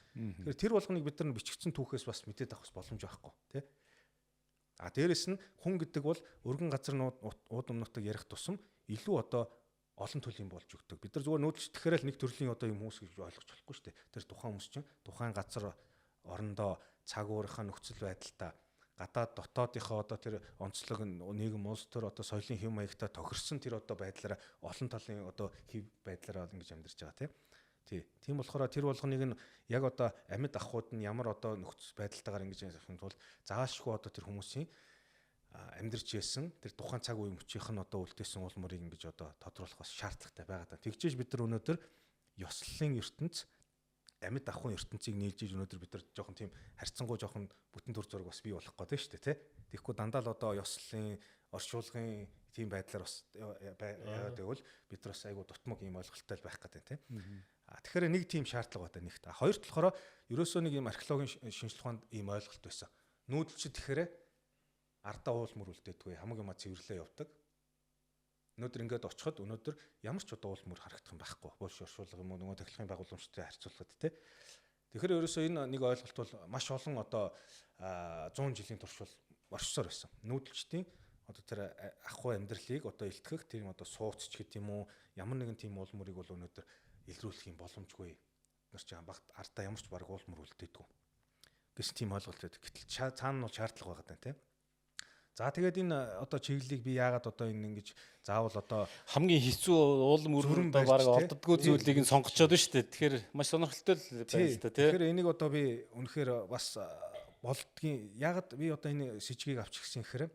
Тэгэхээр тэр болгоныг бид нар бичигдсэн түүхээс бас мэдээд авах боломж байхгүй тий. Дээрэс нь хүн гэдэг бол өргөн газар ууд өмнөтөг ярих тусам илүү одоо олон төрлийн болж өгдөг. Бид нар зүгээр нүүдэлч тэгэхээр л нэг төрлийн одоо юм хүмүүс гэж ойлгож болохгүй шүү дээ. Тэр тухайн хүмүүс чинь тухайн газар орондоо цаг уурынхаа нөхцөл байдалтай гадаад дотоодынхоо одоо тэр онцлог нийгэм улс төр одоо соёлын хэв маягтай тохирсон тэр одоо байдлаараа олон талын одоо хэв байдлаараа ингэж амьдарч байгаа тийм болохоор тэр болгоныг нь яг одоо амьд ахуйд нь ямар одоо нөхцөл байдалтайгаар ингэж явахын тулд заашгүй одоо тэр хүмүүсийн амьдарч байсан тэр тухайн цаг үе мөчийнх нь одоо үлдээсэн уул мөрийг ингэж одоо тодруулах бас шаардлагатай байгаа даа. Тэгжээж бид нар өнөөдөр ёслолын ертөнц амьд ахуйн ертөнцийг нийлжиж өнөөдөр бид нар жоохон тийм харьцангуй жоохон бүтэн төр зураг бас бий болох гэдэг шүү дээ тий. Тэгэхгүй дандаа л одоо ёслолын орчуулгын тийм байдлаар бас яагаад гэвэл бид нар бас айгу дутмаг ийм ойлголттой байх гэдэг тийм. Тэгэхээр нэг тийм шаардлага байна нэгт. Хоёрт болохоор ерөөсөө нэг ийм археологийн шинжилгээ ухаанд ийм ойлголт байсан. Нүүдэлчид тэгэхээр ардаа уул мөр үлдээдгүй хамаг юма цэвэрлээ явдаг. Өнөөдөр ингээд очиход өнөөдөр ямар ч уул мөр харагдах юм байхгүй. Булш оршуулга юм уу нөгөө техникийн байгууламжтай харьцуулахад тий. Тэгэхээр ерөөсөө энэ нэг ойлголт бол маш олон одоо 100 жилийн турш бол оршсоор байсан. Нүүдэлчдийн одоо тэр ахгүй амьдралыг одоо илтгэх тийм одоо сууцч гэдэг юм уу ямар нэгэн тийм уул мөрийг бол өнөөдөр илрүүлэх юм боломжгүй. Нар ч багт ардаа ямар ч баг уул мөр үлдээдгүй. Гэсэн тийм ойлголт байдаг. Гэтэл цаана нь бол шаардлага байгаа даа тий. За тэгээд энэ одоо чиглэлийг би яагаад одоо энэ ингэж заавал одоо хамгийн хэцүү уулам өргөн баг олддггүй зүйлийг нь сонгочоод байна шүү дээ. Тэгэхээр маш сонирхолтой л байна л да тий. Тэгэхээр энийг одоо би үнэхээр бас болдгийн яагаад би одоо энэ с ิจ гийг авч гисэн гэхээр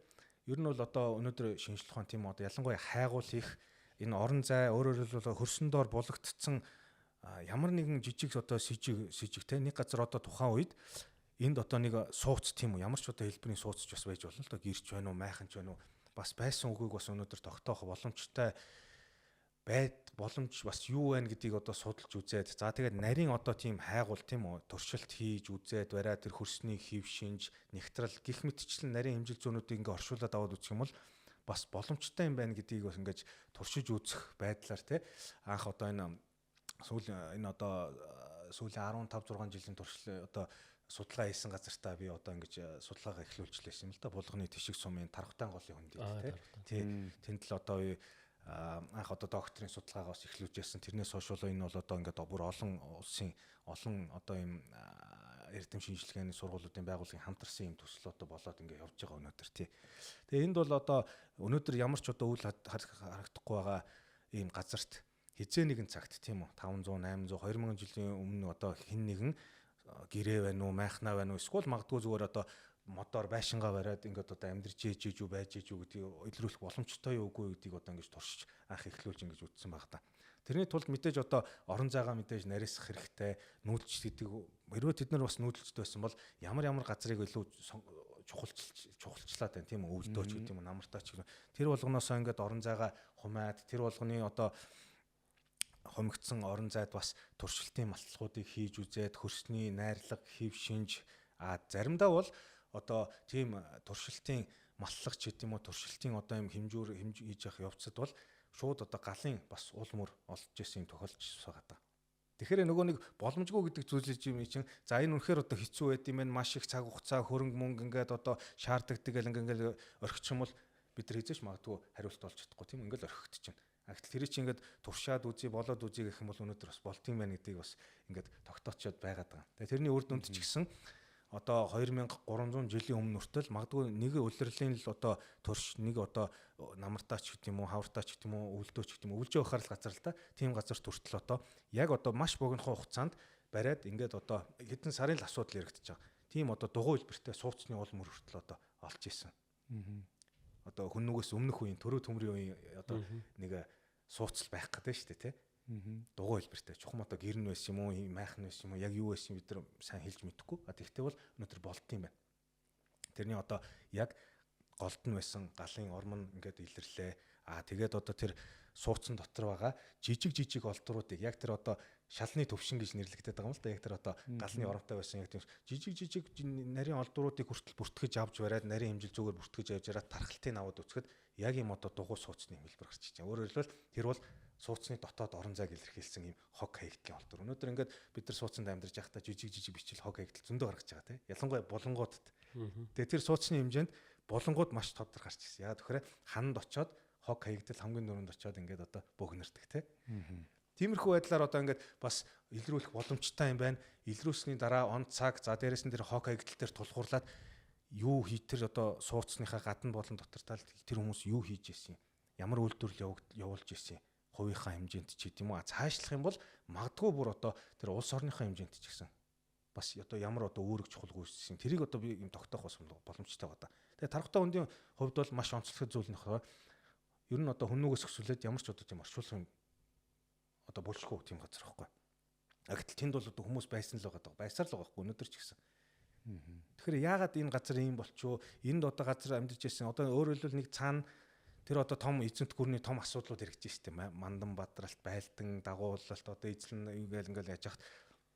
ер нь бол одоо өнөөдөр шинжилгээ ухаан тийм одоо ялангуяа хайгуул их энэ орон зай өөрөөр хэлбэл хөрсөн доор булагдцсан ямар нэгэн жижиг одоо с ิจ те нэг газар одоо тухайн үед энд одоо нэг сууц тийм үү ямар ч одоо хэлбэрийн сууцч бас байж болно л доо гэрч байна уу майхан ч байна уу бас байсан үгийг бас өнөөдөр тогтоох боломжтой боломж бас юу вэ гэдгийг одоо судалж үзээд за тэгээд нарийн одоо тийм хайгуул тийм үү туршилт хийж үзээд бариа тэр хөрсний хэв шинж нэгтрал гих мэтчлэн нарийн хэмжил зүүнүүдийг ингээ оршуулад аваад үзэх юм бол бас боломжтой юм байна гэдгийг бас ингэж туршиж үзэх байдлаар те анх одоо энэ сүүлийн одоо сүүлийн 15 6 жилийн туршил одоо судалгаа хийсэн газартаа би одоо ингэж судалгаагаа эхлүүлчихлээсэн юм л да булганы тишиг сумын тархтан голын хөндий тий тэнд л одоо анх одоо докторийн судалгаагаа бас эхлүүлжсэн тэрнээс хойш бол энэ бол одоо ингээд бүр олон улсын олон одоо ийм эрдэм шинжилгээний сургуулиудын байгууллагын хамтарсан юм төсөл одоо болоод ингээд явж байгаа өнөөдөр тий. Тэгээ энд бол одоо өнөөдөр ямар ч одоо үйл харагдахгүй байгаа ийм газарт хизээ нэгэн цагт тийм үү 500 800 2000 жилийн өмнө одоо хэн нэгэн гэрээ байна уу майхнаа байна уу эсвэл магадгүй зүгээр одоо мотор байшингаа бариад ингээд одоо амьдрж ээж юу байж ээж юу гэдгийг илрүүлэх боломжтой юу үгүй гэдгийг одоо ингэж туршиж анх эхлүүлж ингэж үтсэн баг та. Тэрний тулд мэдээж одоо орон зайгаа мэдээж нарийсах хэрэгтэй нүүдэлч гэдэг хэрвээ тэд нар бас нүүдэлчтэй байсан бол ямар газрыг илүү чухалчлаад байна тийм үү өвлдөөч гэдэг юм намартаач гэх юм. Тэр болгоноосоо ингээд орон зайгаа хумаад тэр болгоны одоо хомигдсан орон зайд бас туршилтын малтлагуудыг хийж үзээд хөрсний найрлага, хэв шинж заримдаа бол одоо тийм туршилтын малтлаг ч гэдэм үү туршилтын одоо юм хэмжүүр хийж явах явцад бол шууд одоо галын бас уул мөр олж ирсэн тохиолдож байгаа. Тэгэхээр нөгөө нэг боломжгүй гэдэг зүйлж юм чинь за энэ үнэхээр одоо хэцүү байд юм байна маш их цаг хугацаа хөрөнгө мөнгө ингээд одоо шаарддаг гэл ингээд орхичих юм бол бид нар хийж магадгүй хариулт олж чадахгүй тийм ингээд орхигдчихна. Гэтэл тэр чинь ингээд туршаад үзье болоод үзье гэх юм бол өнөөдөр бас болт юм байна гэдгийг бас ингээд тогтоочод байгаад байгаа. Тэгээ тэрний үр дүнд ч гэсэн одоо 2300 жилийн өмнө хүртэл магадгүй нэг улирлын л одоо турш нэг одоо намартаач гэдэг юм уу хавартаач гэдэг юм уу өвлдөөч гэдэг юм уу өвлжөө бахаар л газар л та тийм газар хүртэл одоо яг одоо маш богинохон хугацаанд бариад ингээд одоо хэдэн сарын л асуудал яригдчихэж байгаа. Тийм одоо дугуй хэлбэртэй сууцны уул мөр хүртэл одоо олж исэн. Одоо хүннүгээс өмнөх үеийн төрөө төмрийн үеийн одоо нэг сууцл байх гэдэг шүү дээ тий. Дугуй хэлбэртэй чухам одоо гэрн байсан юм уу майхан байсан юм уу яг юу байсан бид нар сайн хэлж мэдэхгүй. Тэгвэл өнөөдөр болт юм байна. Тэрний одоо яг голд нь байсан галын ормон ингээд илэрлээ. Тэгээд одоо тэр сууцсан дотор байгаа жижиг олдруудыг яг тэр одоо шалны төвшин гэж нэрлэгдээд байгаа юм л да. Яг тэр одоо галны оромтой байсан яг тийм жижиг нарийн олдруудыг хүртэл бүртгэж авч бариад нарийн хэмжил зүгээр бүртгэж авч бариад тархалтыг аваад үцхэд яг юм одоо дугуй сууцны хэлбэр гарч ичээ. Өөрөөр хэлбэл тэр бол сууцны дотоод орон зайг илэрхийлсэн юм хог хаягдлын олдор. Өнөөдөр ингээд бид нар сууцанд амьдарч байхдаа жижиг бичил хог хаягдл зөндөө гаргаж байгаа тийм. Ялангуяа булангуудад. Тэгээ тэр сууцны хэмжээнд булангууд маш тодор гарч ирсэн. Яагаад тэгэхээр хананд очоод хог хаягдл хамгийн дөрөнд очоод ингээд одоо бөгнөрдөг тийм. Тиймэрхүү байдлаар одоо ингээд бас илрүүлэх боломжтой юм байна. Илрүүлсний дараа он цаг за дээрэс нь тэр хог хаягдл дээр тулгуурлаад юу хий тэр одоо сууцныхаа гадна болон дотор талд тэр хүмүүс юу хийж ирсэн юм. Ямар үйлдвэрлэл явуулж ирсэн юм. Хувийнхаа хэмжээнд ч гэдэм үү цаашлах юм бол магадгүй бүр одоо тэр улс орныхаа хэмжээнд ч гэсэн бас одоо ямар одоо үүрэг чухал гүйцэтгэсэн тэрийг одоо би юм тогтоох бас боломжтой байгаа. Тэгээ тархтаа хөндийн хувьд бол маш онцлог зүйл нөхөө ер нь одоо хүннүгээс өсвөлээд ямар ч одоо тийм орчуулсан одоо булшгүй тийм газар байхгүй. Гэтэл тэнд бол одоо хүмүүс байсан л байгаа даа. Байсаар л байгаа байхгүй өнөөдөр ч гэсэн. Тэгэхээр яагаад энэ газар ийм болчихоо? Энд одоо газар амьдарч байсан. Одоо өөрөөр хэлбэл нэг цаана тэр одоо том эзэнт гүрний том асуудлууд хэрэгжиж штеп. Мандан бадралт, байлдан, дагуулалт, одоо эзлэн ингээл яаж яхад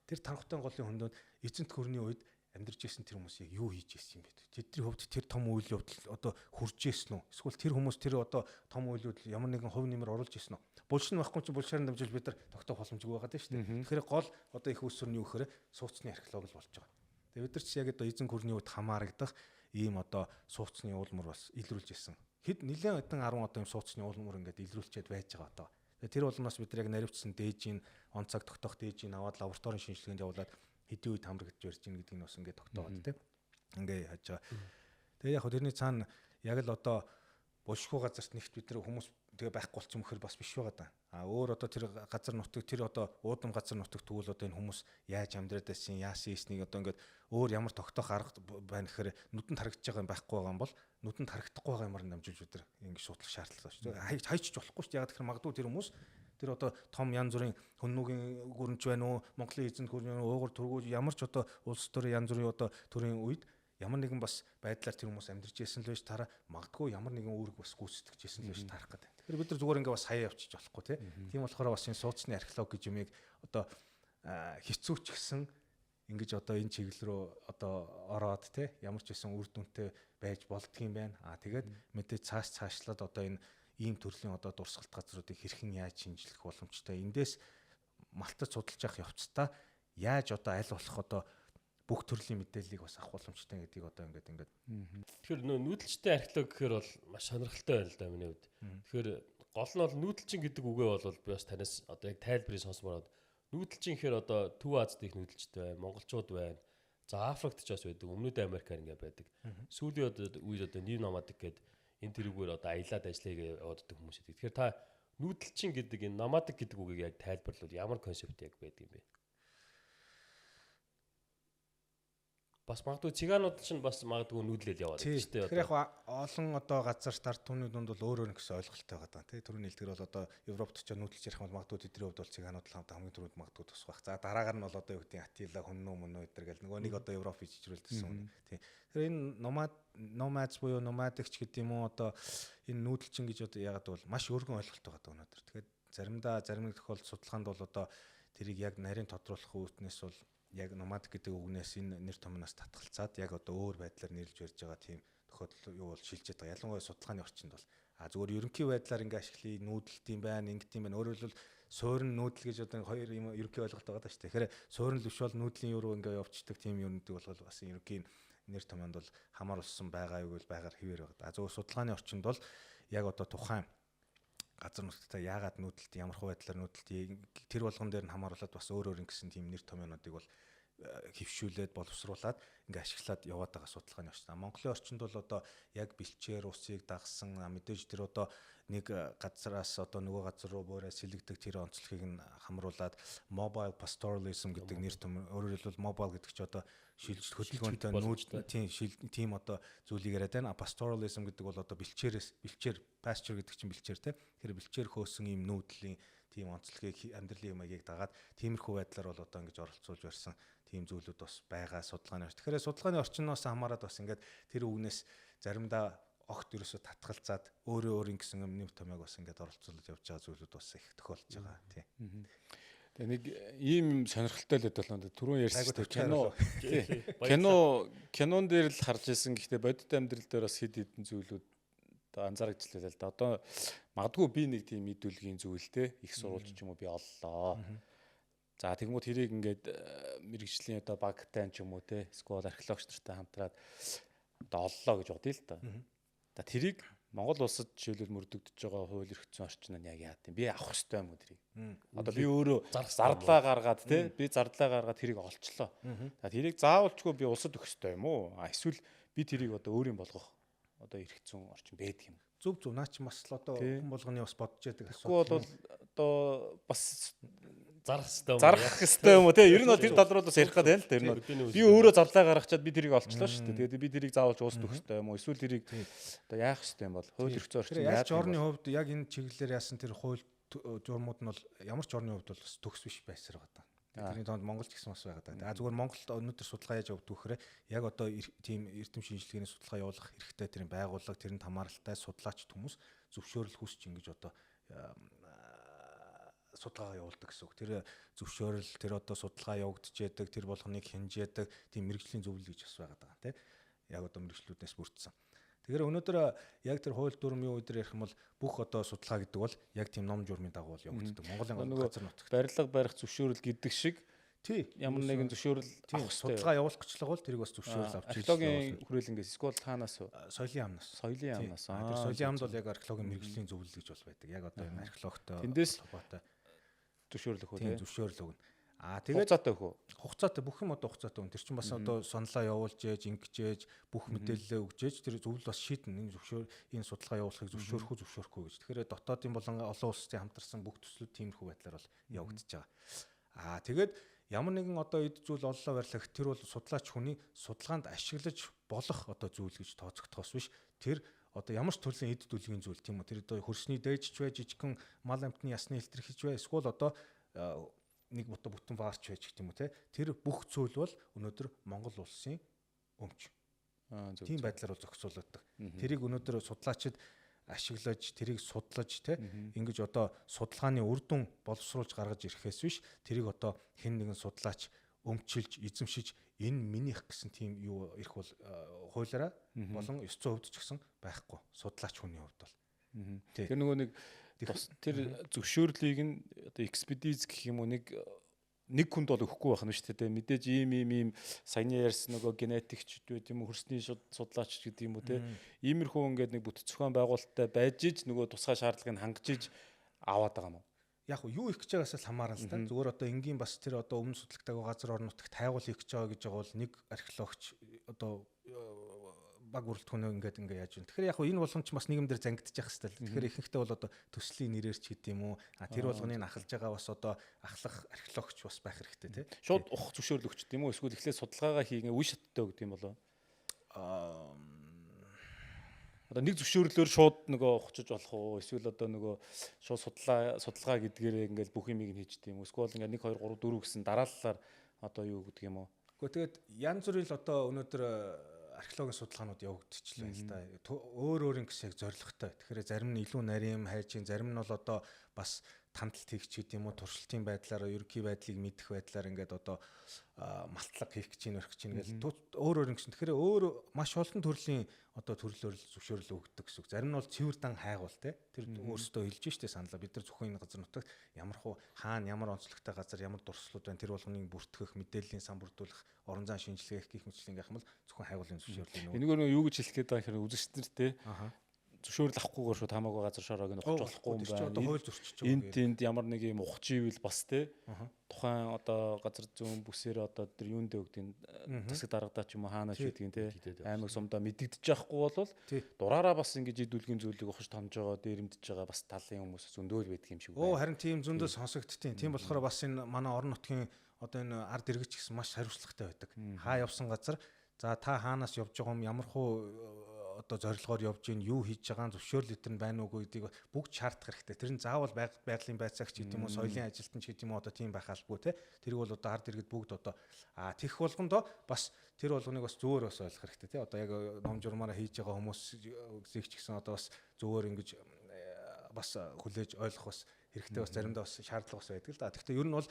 тэр Тархтан голын хөндөнд эзэнт гүрний үед амьдарч байсан тэр хүмүүс яг юу хийж байсан юм бэ? Тэдний хувьд тэр том үйл явдал одоо хүрж ирсэн үү? Эсвэл тэр хүмүүс тэр одоо том үйл явдал ямар нэгэн хувь нэмэр оруулж ирсэн үү? Булшин байхгүй чи булшаар дамжуулж бид нар тогтоох боломжгүй байгаа даа шүү дээ. Тэгэхээр гол одоо их үүсвэр нь юу гэхээр сууцны археологи болж байгаа. Тэгээ бид нар ч яг одоо эзэн гүрний үед хамаарагдах ийм одоо сууцны уулмөр бас илрүүлж ирсэн. Хэд нэлээд хэдэн 10 одоо ийм сууцны уулмөр ингээд илрүүлчихэд байж байгаа одоо. Тэгээ тэр улмаас бид нар яг наривчсан дээжийн он цаг тогтоох дээжийн аваад лабораторийн шинжилгээнд явуулаад хэдийн үед хамрагдж барьж ийн гэдэг нь бас ингээд тогтооод тийм. Ингээ хааж байгаа. Тэгээ яг хөө тэрний цаана яг л одоо булшгүй газарт нэгт бид нар хүмүүс тэгээ байхгүй болчих юм хэр бас биш байгаа да. А өөр одоо тэр газар нутаг тэр одоо уудам газар нутаг тэгвэл одоо энэ хүмүүс яаж амьдраад байсан яасан ийснийг одоо ингээд өөр ямар тогтоох арга байна гэхээр нүдэнд харагдаж байгаа юм байхгүй байгаа юм бол нүдэнд харагдахгүй байгаа юмар намжуулж бид нар ингээд шуудлах шаардлага байна шүү дээ. Хайчж болохгүй шүү дээ. Яг тэгэхээр магадгүй тэр хүмүүс тэр одоо том янз бүрийн хөннүүгийн гүрэнч байна уу Монголын эзэнт гүрний уугур түргүүж ямар ч одоо улс төрийн янз бүрийн одоо төрийн үед ямар нэгэн бас байдлаар тэр хүмүүс амьдарч байсан л байж тараа магадгүй ямар нэгэн үүрэг бас гүйцэтгэж байсан л байж тарах гэдэг. Тэгэхээр бид нар зүгээр ингээ бас хаяа явчих болохгүй тийм болохоор бас энэ сууцны археологи гэж юмыг одоо хэцүү ч гэсэн ингэж одоо энэ чиглэл рүү одоо ороод тийм ямар ч байсан үр дүнтэй байж болдгийм байна. Тэгээд мэдээ цаашлаад одоо энэ ийм төрлийн одоо дурсгалт газруудыг хэрхэн яаж шинжлэх боломжтой. Эндээс малтаж судалж явах явцдаа яаж одоо аль болох одоо бүх төрлийн мэдээллийг бас авах боломжтой гэдгийг одоо ингээд. Тэгэхээр нүүдэлчтэй археологи гэхээр бол маш сонирхолтой байна л да миний хувьд. Тэгэхээр гол нь бол нүүдэлчин гэдэг үгээ бол би бас танаас одоо яг тайлбарыг сонсомоор нүүдэлчин гэхээр одоо Төв Азид их нүүдэлчтэй байна, монголчууд байна. За Африкт ч бас байдаг, Өмнөд Америкаар ингээд байдаг. Сүүлийн үед одоо New Nomadic гэдэг энэ тэрүүгээр одоо аялаад ажиллая яваад байгаа хүмүүс идэг. Тэгэхээр та нүүдэлчин гэдэг энэ nomadic гэдэг үгийг яг тайлбарлавал ямар концепт яг байдаг юм бэ? Бас магадгүй цыгаанууд ч бас магадгүй нүүдлэл яваад байдаг шүү дээ. Тэгэхээр яг олон одоо газар старт түүний дунд бол өөр гэсэн ойлголттой байгаа даа. Түрүүний хэлдгэр бол одоо Европт ч нүүдлж ярих бол магадгүй тэдний хувьд бол цыгаанууд л хамгийн түрүүнд магадгүй тус байх. За дараагаар нь бол одоо юу гэдэг Атила хөннөө мөнөө өдр гэл нөгөө нэг одоо Европ ижрүүлдсэн үнэ. Тийм. Тэгэхээр энэ nomads буюу nomadic ч гэдэг юм уу одоо энэ нүүдэлчин гэж одоо ягаад бол маш өргөн ойлголттой байгаа өнөөдөр. Тэгэхээр зарим нэг тохиолдолд судалгаанд бол одоо тэрийг яг нарийн тодруулах үүднээс бол яг nomadic гэдэг үгнээс энэ нэр томноос татгалцаад яг одоо өөр байдлаар нэрлж барьж байгаа тийм тохиолдол юу бол шилжиж байгаа. Ялангуяа судалгааны орчинд бол зүгээр ерөнхий байдлаар ингээ ашиглая нүүдэлт юм байна, ингэт юм байна. Өөрөөр хэлбэл суурин нүүдэл гэж одоо хоёр юм ерөнхий ойлголт байгаа даа шүү дээ. Тэгэхээр суурин л биш бол нүүдлийн юу руу ингээ явчихдаг тийм юмнуудыг бол бас ерөнхий нэр томьёонд бол хамаар болсон байгаа юу гэвэл байгаар хിവэр байгаа. Зөв судалгааны орчинд бол яг одоо тухайн газар нутагтаа яагаад нүүдэлт ямар хөө байдлаар нүүдэлт тэр болгон дээр нь хамааруулаад бас өөр ингэсэн тийм нэр томьёонуудыг бол хөвшүүлээд боловсруулад ингээ ашиглаад яваад байгаа судалгааны орчин. Монголын орчинд бол одоо яг бэлчээр усыг дагсан мэдээж тэр одоо нэг газараас одоо нөгөө газар руу буураа сэлгдэг тэр онцлогийг нь хамруулад mobile pastoralism гэдэг нэр том өөрөөр хэлбэл mobile гэдэг чи одоо шилжилт хөдөлгөөнтэй нүүд тийм одоо зүйлийг яриад байна. Pastoralism гэдэг бол одоо бэлчээр pasture гэдэг чинь бэлчээр те. Тэр бэлчээр хөөсөн ийм нүүдлийн тийм онцлогийг амьдралын юмыг дагаад тиймэрхүү байдлаар бол одоо ингэж оролцуулж барьсан тийм зүйлүүд бас байгаа судалгааны орчин. Тэгэхээр судалгааны орчноос хамаарат бас ингээд тэр үгнээс заримдаа огт ерөөсө татгалзаад өөрөө ингэсэн нэр томьёог бас ингээд оролцуулж явж байгаа зүйлүүд бас их тохиолдож байгаа тийм. Тэгээ нэг ийм сонирхолтой л байдлаа түрүүн ярьсан кинон дээр л харж исэн. Гэхдээ бодит амьдрал дээр бас хэд хэдэн зүйлүүд анзаарчихлаа л да. Одоо магадгүй би нэг тийм мэдүүлгийн зүйлтэй их сурвалж ч юм уу би оллоо. За тэгмүүд тэрийг ингээд мэрэгжлийн одоо багтай ч юм уу те эсвэл археологч нартай хамтраад одоо оллоо гэж бодъё л да. За тэрийг Монгол улсад жишээлбэл мөрдөгдөж байгаа хууль эрх зүйн орчин нь яг яа гэв би авах хэрэгтэй юм уу тэрийг. Одоо би өөрөө зардлаа гаргаад те би зардлаа гаргаад тэрийг олчлоо. За тэрийг заавалчгүй би улсад өгөх хэрэгтэй юм уу? Эсвэл би тэрийг одоо өөрийн болгох одоо эрх зүйн орчин байдаг юм. Зөв наа чи бас л одоо хүн болгоны бас бодож яадаг асуудал. Тэгвэл бол одоо бас зарах хэрэгтэй юм уу те ер нь бол тэр тал руу бас ярих гэдэг л да. Ер нь би өөрөө зарлаа гаргачаад би тэрийг олчлоо шүү дээ. Тэгээд би тэрийг заавалж уусд өгөх хэрэгтэй юм уу? Эсвэл тэрийг одоо яах хэрэгтэй юм бол хууль эрх зүйн орчин яаж орны хувьд яг энэ чиглэлээр яасан тэр хууль журмууд нь бол ямар ч орны хувьд бол бас төгс биш байсаар байгаа даа. Тэрний донд Монголч гэсэн бас байгаа даа. Зүгээр Монголд өнөөдөр судалгаа яаж явагдав гэхээр яг одоо тийм эрдэм шинжилгээний судалгаа явуулах хэрэгтэй тэрийн байгууллага, тэрний хамааралтай судлаач хүмүүс зөвшөөрөл хүсч ингэж одоо судалгаа явуулдаг гэсэн үг. Тэр зөвшөөрөл, тэр одоо судалгаа явагдчихэдэг, тэр болгоныг хинжээдэг тийм мэрэгжлийн зөвлөл гэж бас байгаа даа, тий. Яг одоо мэрэгжлүүднээс бүрдсэн. Тэгэхээр өнөөдөр яг тэр хууль дүрм юу өдөр ярих юм бол бүх одоо судалгаа гэдэг бол яг тийм ном журмын дагуу явагддаг. Монголын газар нутагт барилга барих зөвшөөрөл гэдэг шиг тий ямар нэгэн зөвшөөрөл авах судалгаа явуулах гэчлэг бол тэрийг бас зөвшөөрөл авч археологийн хүрээлэнгээс эсвэл таанаас соёлын амнаас. Соёлын амнаас. Тэр соёлын амд бол яг археологийн мэрэгжлийн зөвлөл гэж бол байдаг. Яг одоо энэ археологтой холбоотой зөвшөөрөл өгөх үү? Тийм зөвшөөрөл өгнө. Тэгээд хугацаатай өгөх үү? Хугацаатай бүх юм одоо хугацаатай өгнө. Тэр чинь бас одоо сонлоо явуулж ээж, ингэж ээж, бүх мэдээлэлээ өгж ээж тэр зөвлөл бас шийднэ. Энэ судалгаа явуулахыг зөвшөөрөх үү, зөвшөөрөхгүй гэж. Тэгэхээр дотоодын болон олон улсын хамтарсан бүх төслүүд тиймэрхүү байдлаар бол явагдаж байгаа. Тэгээд ямар нэгэн одоо эд зүйл оллоо барьлах тэр бол судлаач хүний судалгаанд ашиглаж болох одоо зүйл гэж тооцогдохоос биш. Тэр одоо ямар ч төрлийн эд дүлгийн зүйл тийм үү. Тэр одоо хөрсний дээжч бай, жижигхэн мал амтны ясны илтгэгч бай, эсвэл одоо нэг бото бүтэн ваарч байж гэх юм уу те. Тэр бүх зүйл бол өнөөдөр Монгол улсын өмч. Тийм байдлаар бол зохицуулдаг. Тэрийг өнөөдөр судлаачид ашиглаж, тэрийг судлаж те ингэж одоо судалгааны үр дүн боловсруулж гаргаж ирэхээс биш тэрийг одоо хэн нэгэн судлаач өмчилж, эзэмшиж энэ минийх гэсэн тийм юу ирэх бол хуулиараа болон 900% ч гэсэн байхгүй. Судлаач хүний хувьд бол. Тэр нөгөө нэг тэр зөвшөөрлийг нь одоо экспедиц гэх юм уу нэг хүнд бол өгөхгүй байх нь шүү дээ. Мэдээж ийм саяны ярьсан нөгөө генетикч гэдэг юм уу, хөрсний судлаач гэдэг юм уу те. Иймэрхүү ингээд нэг бүтэц зохион байгуулалттай байж иж нөгөө тусгай шаардлагыг хангаж иж аваад байгаа юм уу? Яг юу их гэж байгаасаа хамаарна л та. Зүгээр одоо энгийн бас тэр одоо өмнө судалгаатай газар орон нутагт хайгуул их гэж байгаа гэж байгаа бол нэг археологч одоо баг бүрэлдэхүүнөө ингээд яаж вэ? Тэгэхээр яг энэ болгон ч бас нийгэмдэр зангидчих хэвээр. Тэгэхээр ихэнхдээ бол одоо төслийн нэрээр ч гэдэг юм уу. Тэр болгоныг ахалж байгаа бас одоо ахлах археологч бас байх хэрэгтэй тий. Шууд ухах зөвшөөрөл өгч тийм үү? Эсвэл эхлээд судалгаагаа хийгээ үе шаттай өгд юм болоо? Одоо нэг зөвшөөрлөөр шууд нөгөө ухчих болох уу? Эсвэл одоо нөгөө шууд судалгаа гэдгээрээ ингээд бүх юмыг нь хийж тийм үү? Эсвэл ингээд 1 2 3 4 гэсэн дараалалаар одоо юу гэдэг юм уу? Гэхдээ тэгээд янз бүрийн л одоо өнөөдөр археологийн судалгаанууд явагдчихлаа л да. Өөр ингэсэг зорилготой. Тэгэхээр зарим нь илүү нарийн хайжин, зарим нь бол одоо бас тандалт хийх ч гэдэм үү, туршилтын байдлаар, ерөнхий байдлыг мэдэх байдлаар ингээд одоо малтлаг хийх гэж юм өрөх чинь гэл өөр ингэсэн. Тэгэхээр өөр маш олон төрлийн одоо төрлөөр зөвшөөрөл өгдөг гэсэн үг. Зарим нь бол цэвэр дан хайгуул те. Тэр өөрсдөө хэлж штэ саналаа. Бид нар зөвхөн энэ газар нутагт ямар хуу хаана ямар онцлогтой газар ямар дурслууд байна. Тэр болгоныг бүртгэх, мэдээллийн сан бүрдүүлэх, орон зайн шинжилгээх гэх мэтчлэн гэх юм бол зөвхөн хайгуулын зөвшөөрлөө. Энэгээр юу гэж хэлэх гээд байгаа хэрэг үзэгчдэр те. Зөвшөөрөл авахгүйгээр шууд хамаагүй газар шороог нь ухаж болохгүй юм байна. Одоо хууль зөрчиж байгаа. Энд ямар нэг юм ухаж ивэл бас те. Тухайн одоо газар зүүн бүсээр одоо тэр юунд өгдөг засаг даргадаа ч юм уу хаанаач гэдгийг те. Аймаг сумдаа мэдэгдэж байхгүй бол дураараа бас ингэж идүүлгийн зүйлийг ухаж томж байгаа, дээрэмдэж байгаа бас талын хүмүүс зөндөөл байдаг юм шиг байна. Харин тийм зөндөө сонсогдтiin. Тийм болохоор бас энэ манай орон нутгийн одоо энэ ард иргэч гэсэн маш хариуцлагатай байдаг. Хаа явсан газар за та хаанаас явж байгаа юм ямар хуу одоо зорилгоор явж гин юу хийж байгаа зөвшөөрөл өтер нь байна уугүй гэдгийг бүгд шаардах хэрэгтэй. Тэр нь заавал байгалийн байцаагч гэдэг юм уу, соёлын ажилтнч гэдэг юм уу одоо тийм байх албагүй те. Тэрийг бол одоо ард иргэд бүгд одоо тех болгондоо бас тэр болгоныг бас зөвөр бас ойлгох хэрэгтэй те. Одоо яг ном журмаараа хийж байгаа хүмүүс зэгч гэсэн одоо бас зөвөр ингэж бас хүлээж ойлгох бас хэрэгтэй бас заримдаа бас шаардлага бас байдаг л да. Гэхдээ ер нь бол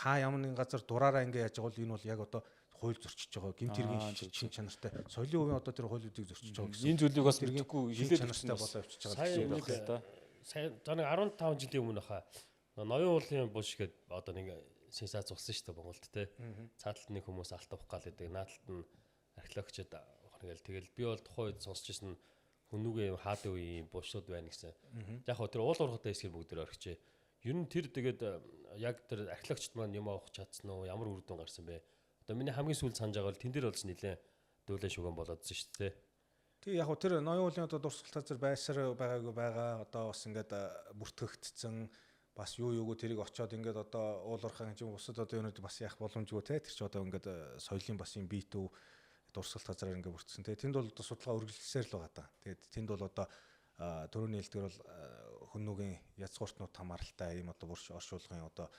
хаа ямар нэгэн газар дураараа ингэ яаж байгаа бол энэ бол яг одоо хууль зөрчиж байгаа гэмт хэргийн шин чанартай соёлын хувийн одоо тэр хуулиудыг зөрчиж байгаа гэсэн. Энэ зүйлийг бас мэдхгүй хилээд чанартай болоо явчихж байгаа гэсэн юм байна да. Сайн за нэг 15 жилийн өмнө хаа ноён уулын булш гээд одоо нэг сенсац болсон шүү дээ Монголд те. Цааталт нэг хүмүүс алт авах гал гэдэг. Нааталт нь археологчид ингээл тэгэл би бол тухайн үед сонсч ирсэн хүнүүгээ хаад үеийн булшууд байна гэсэн. Яг хөө тэр уул уурхатай хэсгээр бүгд орхижээ. Ер нь тэр тэгээд яг тэр археологчд маань юм авах чадсан уу? Ямар үр дүн гарсан бэ? Одоо миний хамгийн сүүл санаж байгаа бол тэн дээр болж нэлээд дүүлэн шуган болоодсон шүү дээ. Тэг яг тэр ноён уулын одоо дурсгал газар байсаар байгаагүй байгаа. Одоо бас ингээд бүртгэгдсэн бас юу юугүй тэрийг очиод ингээд одоо уулуурхаа гэж бусад одоо юунууд бас яах боломжгүй те. Тэр чи одоо ингээд соёлын бас юм бие төв дурсгал газараар ингээд бүрдсэн те. Тэнд бол одоо судалгаа үргэлжлэсээр л байгаа даа. Тэгээд тэнд бол одоо төрөний хэлдгээр бол хүннүүгийн язгууртнууд хамааралтай ийм одоо бурш оршуулгын одоо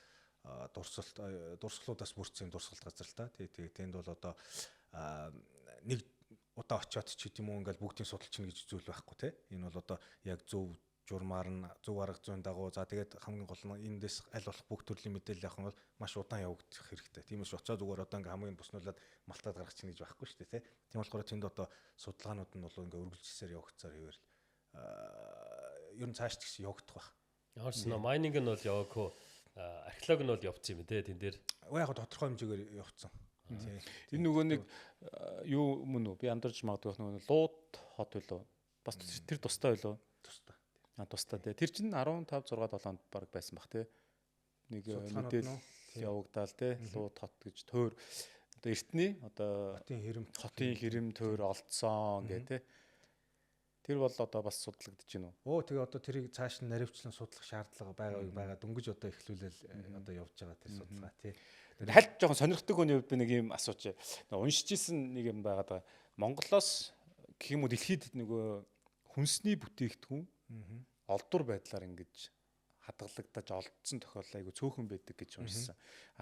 дурсгалуудаас бүрдсэн дурсгалт газар л та. Тэгээ тэнд бол одоо нэг удаа очиод ч гэдэм үү ингээл бүгдийг судалж чинь гэж зүйл байхгүй те. Энэ бол одоо яг зөв журмаар нь зөв арга зүйн дагуу за тэгээд хамгийн гол нь эндээс аль болох бүх төрлийн мэдээлэл авах нь бол маш удаан явагдах хэрэгтэй. Тиймээс очиод зүгээр одоо ингээм хамгийн боснуулаад малтаад гаргах чинь гэж байхгүй шүү дээ те. Тийм болохоор тэнд одоо судалгаанууд нь бол ингээ үргэлжилсээр явагдсаар хэвээр ер нь цааш ч гэсэн явагдах байх. Ямар ч нөө майнинг нь бол яваагүй археолог нь бол явцсан юм те тэн дээр. Яг тодорхой хэмжээгээр явцсан. Энэ нөгөө нэг юу мөн үү? Би андарч магадгүй нөгөө лууд хот байлоо. Бас тэр тустай байлоо. Тустай. Тустай тий. Тэр чинь 15 6 7-нд баг байсан бах тий. Нэг мэдээлэл явагдаал тий. Лууд хот гэж тойр одоо эртний одоо хотын хэрэм тойр олдсон гэ тий. Тэр бол одоо бас судлагдаж байна уу? Тэгээ одоо тэрийг цааш нь наривчлан судлах шаардлага байгаа дөнгөж одоо эхлүүлэл одоо явж байгаа тэр судалгаа тий. Хальт жоохон сонирхдаг хүний хувьд би нэг юм асууч. Уншиж исэн нэг юм байгаа. Монголоос гэх юм уу дэлхийд нөгөө хүнсний бүтээгдэхүүн олдвор байдлаар ингэж хадгалагдаж олдсон тохиолдол айгу цөөхөн байдаг гэж уншсан.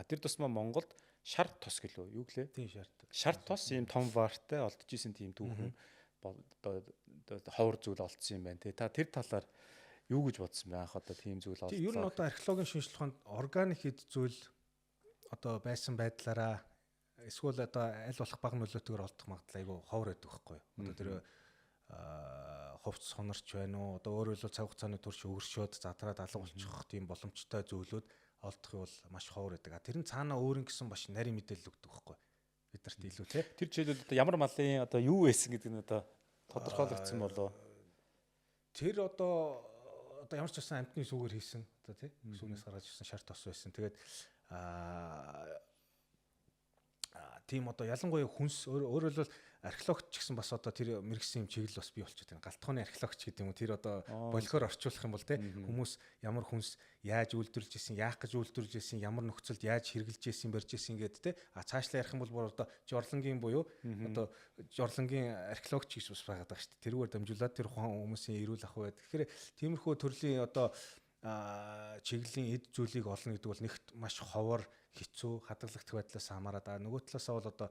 Тэр тусмаа Монголд шар тос гэлөө юу гэлээ? Тийм шар тос ийм том вартай олдож исэн тийм түүхэн ховор зүйл олдсон юм байна тий. Та тэр талаар юу гэж бодсон бэ? Анх одоо тийм зүйл олдсон. Ер нь одоо археологийн шинжилгээнд органик хэд зүйл одоо байсан байдлаараа эсвэл одоо аль болох бага нөлөөтэйгээр олдох магадлал айгүй ховор байдаг байхгүй юу? Одоо тэр хувцс хонорч байна уу? Одоо өөрөөр хэлбэл цаг хугацааны турш өгөршөөд задраад алга болчих тийм боломжтой зүйлүүд олдох нь бол маш ховор байдаг. Тэр нь цаанаа өөрийн гэсэн баш нарийн мэдээлэл өгдөг байхгүй юу? Бид нарт илүү тий. Тэр жишээлбэл одоо ямар малын одоо юу байсан гэдэг нь одоо тодорхойлогдсон болоо. Тэр одоо ямар ч байсан амтны сүгээр хийсэн одоо тий. Сүгнээс гаргаж ирсэн шар тос байсан. Тэгээд тийм одоо ялангуяа хүнс өөрөөр хэлбэл археологч ч гэсэн бас одоо тэр мэрэгсэн юм чиглэл бас бий болчиход байна. Галтгооны археологч гэдэг юм уу тэр одоо болохоор орчуулах юм бол те хүмүүс ямар хүнс яаж үйлдвэрлэж исэн, яах гэж үйлдвэрлэж исэн, ямар нөхцөлд яаж хэрэгжилж исэн, барьж исэн гэдэг те цаашлаа ярих юм бол одоо жорлонгийн буюу одоо жорлонгийн археологч гэж бас байгаад байгаа шүү дээ. Тэрүүгээр дамжуулаад тэр хүмүүсийн эрүүл ах байд. Тэгэхээр тиймэрхүү төрлийн одоо чиглэлийн эд зүйлийг олно гэдэг бол нэгт маш ховор хэцүү хадгалагдах байдлаас хамаарат нөгөө талаасаа бол одоо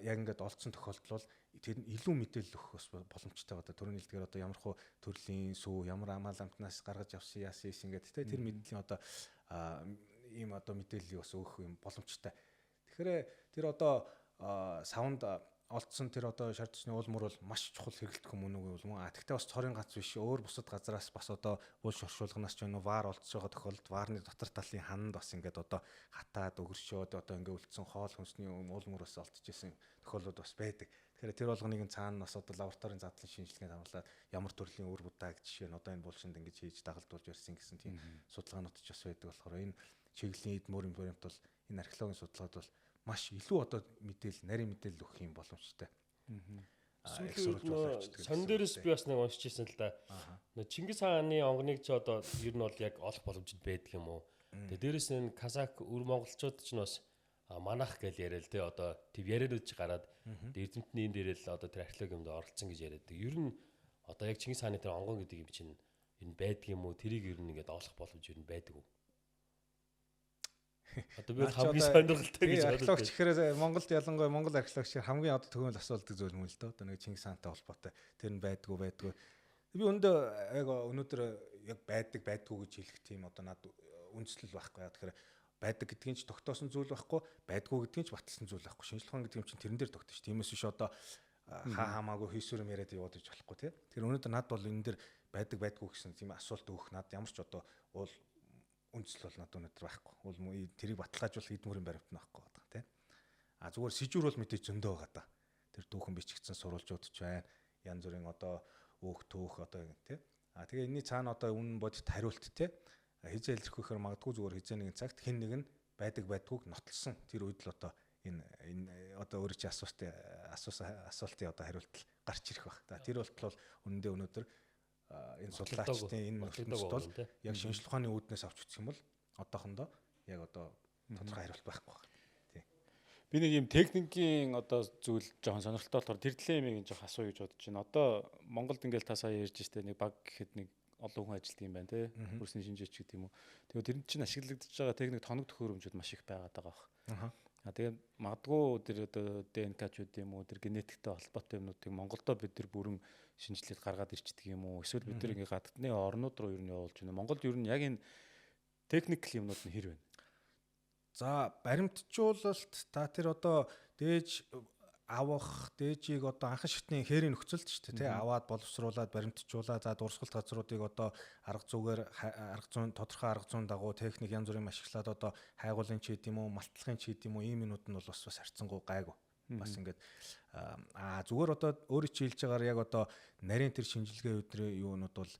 яг ингээд олдсон тохиолдол бол тэр илүү мэдээлэл өгөх бас боломжтой одоо төрөний хэлдгээр одоо ямар хуу төрлийн сүү ямар амаал амтнаас гаргаж авсан яасан ингээд те тэр мэдлийн одоо ийм одоо мэдээллийг бас өгөх юм боломжтой. Тэгэхээр тэр одоо саунд олдсон тэр одоо шар тосны уулмөр бол маш чухал хэрэглэх юм уу юм уу? Тэгтээ бас цорын гац биш өөр бусад газараас бас одоо уул шоршуулганаас ч байна уу ваар олдсож байгаа тохиолдолд ваарны дотор талын хананд бас ингээд одоо хатаад өгөршөөд одоо ингээд үлдсэн хоол хүнсний уулмөрөөс олдож исэн тохиолдлууд бас байдаг. Тэгэхээр тэр болгоныг цаана бас одоо лабораторийн задлан шинжилгээнд хамруулаад ямар төрлийн үр будааг жишээ нь одоо энэ булшинд ингэж хийж дагалдуулж ирсэн гэсэн тийм судалгаанууд ч бас байдаг болохоор энэ чиглэлийн эд мөрийн баримт бол энэ археологийн судалгаад бол маш илүү одоо мэдээлэл, нарийн мэдээлэл өгөх юм боломжтой. Сон дээрээс би бас нэг уншиж ирсэн л да. Чингис хааны онгоныг ч одоо ер нь бол яг олох боломжтой байдаг юм уу? Тэгээ дээрээс нь казак өр монголчууд ч бас манах гэж яриад те одоо тэв яриад ч гараад эрдэмтний энэ дээрээ л одоо тэр археологи юмд оролцсон гэж яриад. Ер нь одоо яг Чингис хааны тэр онгон гэдэг юм чинь энэ байдаг юм уу? Тэрийг ер нь ингээд олох боломж ер нь байдаг уу? Одоо би хамгийн сонирхолтой гэж боддог. Археологч гэхээр Монголд ялангуяа Монгол археологч хамгийн одоо төгөөл асуулдаг зүйл юм л доо. Одоо нэг Чингис хаантай холбоотой. Тэр нь байдгүй. Би өндөө яг өнөөдөр яг байдгүй гэж хэлэх тийм одоо над үндэслэл байхгүй. Тэгэхээр байдаг гэдгийг ч тогтоосон зүйл байхгүй, байдгүй гэдгийг ч баталсан зүйл байхгүй. Шинжлэх ухаан гэдэг юм чинь тэрэн дээр тогтож. Тиймээс биш одоо хамаагүй хийсвэр яриад яваад иж болохгүй тий. Тэгэхээр өнөөдөр над бол энэ дээр байдгүй гэсэн тийм асуулт өгөх над ямар ч одоо уул үндэслэл бол надад өнөөдөр байхгүй. Уул тэрийг баталгаажуулах эдмөрийн баримт нь байхгүй байгаа тий. Зүгээр сэжүүр бол мэдээж зөндөө байгаа да. Тэр дүүхэн бичигдсэн сурвалжууд ч байна. Янз бүрийн одоо өөх төөх одоо тий. Тэгээ энэний цаана одоо үнэн бодит хариулт тий. Хизээ илэрх гэхээр магадгүй зүгээр хизээ нэгэн цагт хэн нэг нь байдгүйг нотолсон. Тэр үед л одоо энэ одоо өөрөө чи асуултын одоо хариулт гарч ирэх баг. Тэр болтол үнэндээ өнөөдөр энэ судлаачдын энэ нөхцөлд бол яг шинжлэх ухааны үүднээс авч үзэх юм бол одоохондоо яг одоо тодорхой хариулт байхгүй байна. Тий. Би нэг юм техникийн одоо зүйл жоохон сонирхолтой болохоор тэр талын юм жоохон асууя гэж бодож байна. Одоо Монголд ингээл та сая ярьж штэ нэг баг гэхэд нэг олон хүн ажилладаг юм байна те. Хөрсний шинжээч гэдэг юм уу. Тэгээд тэр чинь ашиглагдаж байгаа техник тоног төхөөрөмжүүд маш их байгаад байгаа бах. Тэгээд магадгүй тэр одоо ДНК ч үт юм уу тэр генетиктэй холбоотой юмнуудыг Монголдо бид тэр бүрэн шинжилээд гаргаад ирчдэг юм уу? Эсвэл бид тэр ингээ гадны орнууд руу ер нь явуулж байна. Монголд ер нь яг энэ техникл юмнууд нь хэр байна? За баримтжуулалт та тэр одоо дээж авах дээжийг одоо анхан шатны хээрийн нөхцөлд ч тий аваад боловсруулад баримтжуулаад за дурсгалт газруудыг одоо арга зүйн тодорхой арга зүйн дагуу техник янз бүрийн ашиглаад одоо хайгуулын ч гэдэм үү малтлагын ч гэдэм үү ийм юмнууд нь бол бас харьцангуй гайгүй бас ингээд зүгээр одоо өөрөө чи хэлж байгаагаар яг одоо нарийн тэр шинжилгээ өдрийн юунууд бол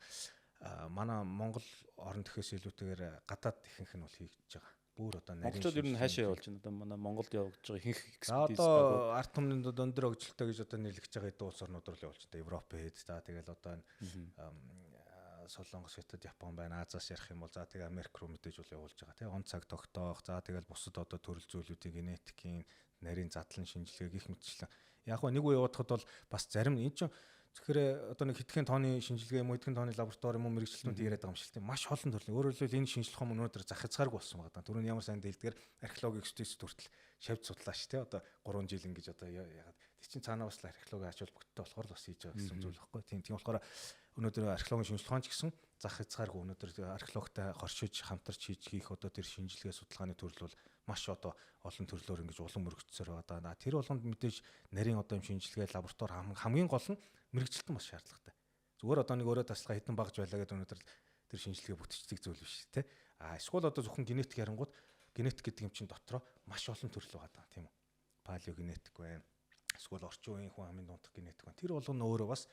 манай Монгол орон төхөөс илүүтэйгээр гадаад ихэнх нь бол хийж байгаа. Бүр одоо нарийн монголчууд ер нь хаашаа явуулж байна? Одоо манай Монголд явагдаж байгаа ихэнх экспертиз одоо ард түмний өндөр хөгжилтэй гэж одоо нэрлэгдэж байгаа эдгээр улс орнууд руу явуулж байна. Европ хэд за тэгэл одоо Солонгос, Хятад, Япон байна. Азиас ярих юм бол за тэгээ Америк руу мэдээж бол явуулж байгаа тий. Он цаг тогтоох за тэгэл бусад одоо төрөл зүйлүүдийн генетикийн нарийн задлан шинжилгээ гих мэтчлэн. Яг хөө нэг үе явуудахад бол бас зарим энэ чинь тэгэхээр одоо нэг хэдхэн тооны шинжилгээ юм уу хэдхэн тооны лаборатори юм уу мэрэгчлэнүүд яриад байгаа юм шиг тийм маш олон төрлийн. Өөрөөр хэлбэл энэ шинжилгээ хом өнөөдөр зах хязгааргүй болсон байгаа. Түрүүний ямар сайн дэлдгээр археологи экспертиз хүртэл шавьд судлаач тий одоо 3 жил ингэж одоо ягаад тий чин цаанаа бас археологи ач холбогдолтой болохоор л бас хийж байгаа гэсэн зүйл байхгүй. Тийм болохоор өнөөдөр археологийн шинжилгээч гэсэн зах хязгааргүй өнөөдөр археологтой хоршиж хамтарч хийж хийх одоо тэр шинжилгээ судалгааны төрөл бол маш одоо олон төрлөөр ингэж улам өргөцсөөр байгаа. Тэр болгонд мэдээж нарийн одоо юм шинжилгээ лаборатори хамгийн гол нь мэрэгчлэлтэн бас шаардлагатай. Зүгээр одоо нэг өөрөө таслага хэдэн багж байлаа гэдэг өнөөдөр тэр шинжилгээ бүтчихдэг зүйл биш тий. Эсвэл одоо зөвхөн генетик ярангууд генетик гэдэг юм чинь дотроо маш олон төрөл байгаа даа тийм үү. Палеогенетик байна. Эсвэл орчин үеийн хүн амын дундах генетик байна. Тэр болгоно өөрөө бас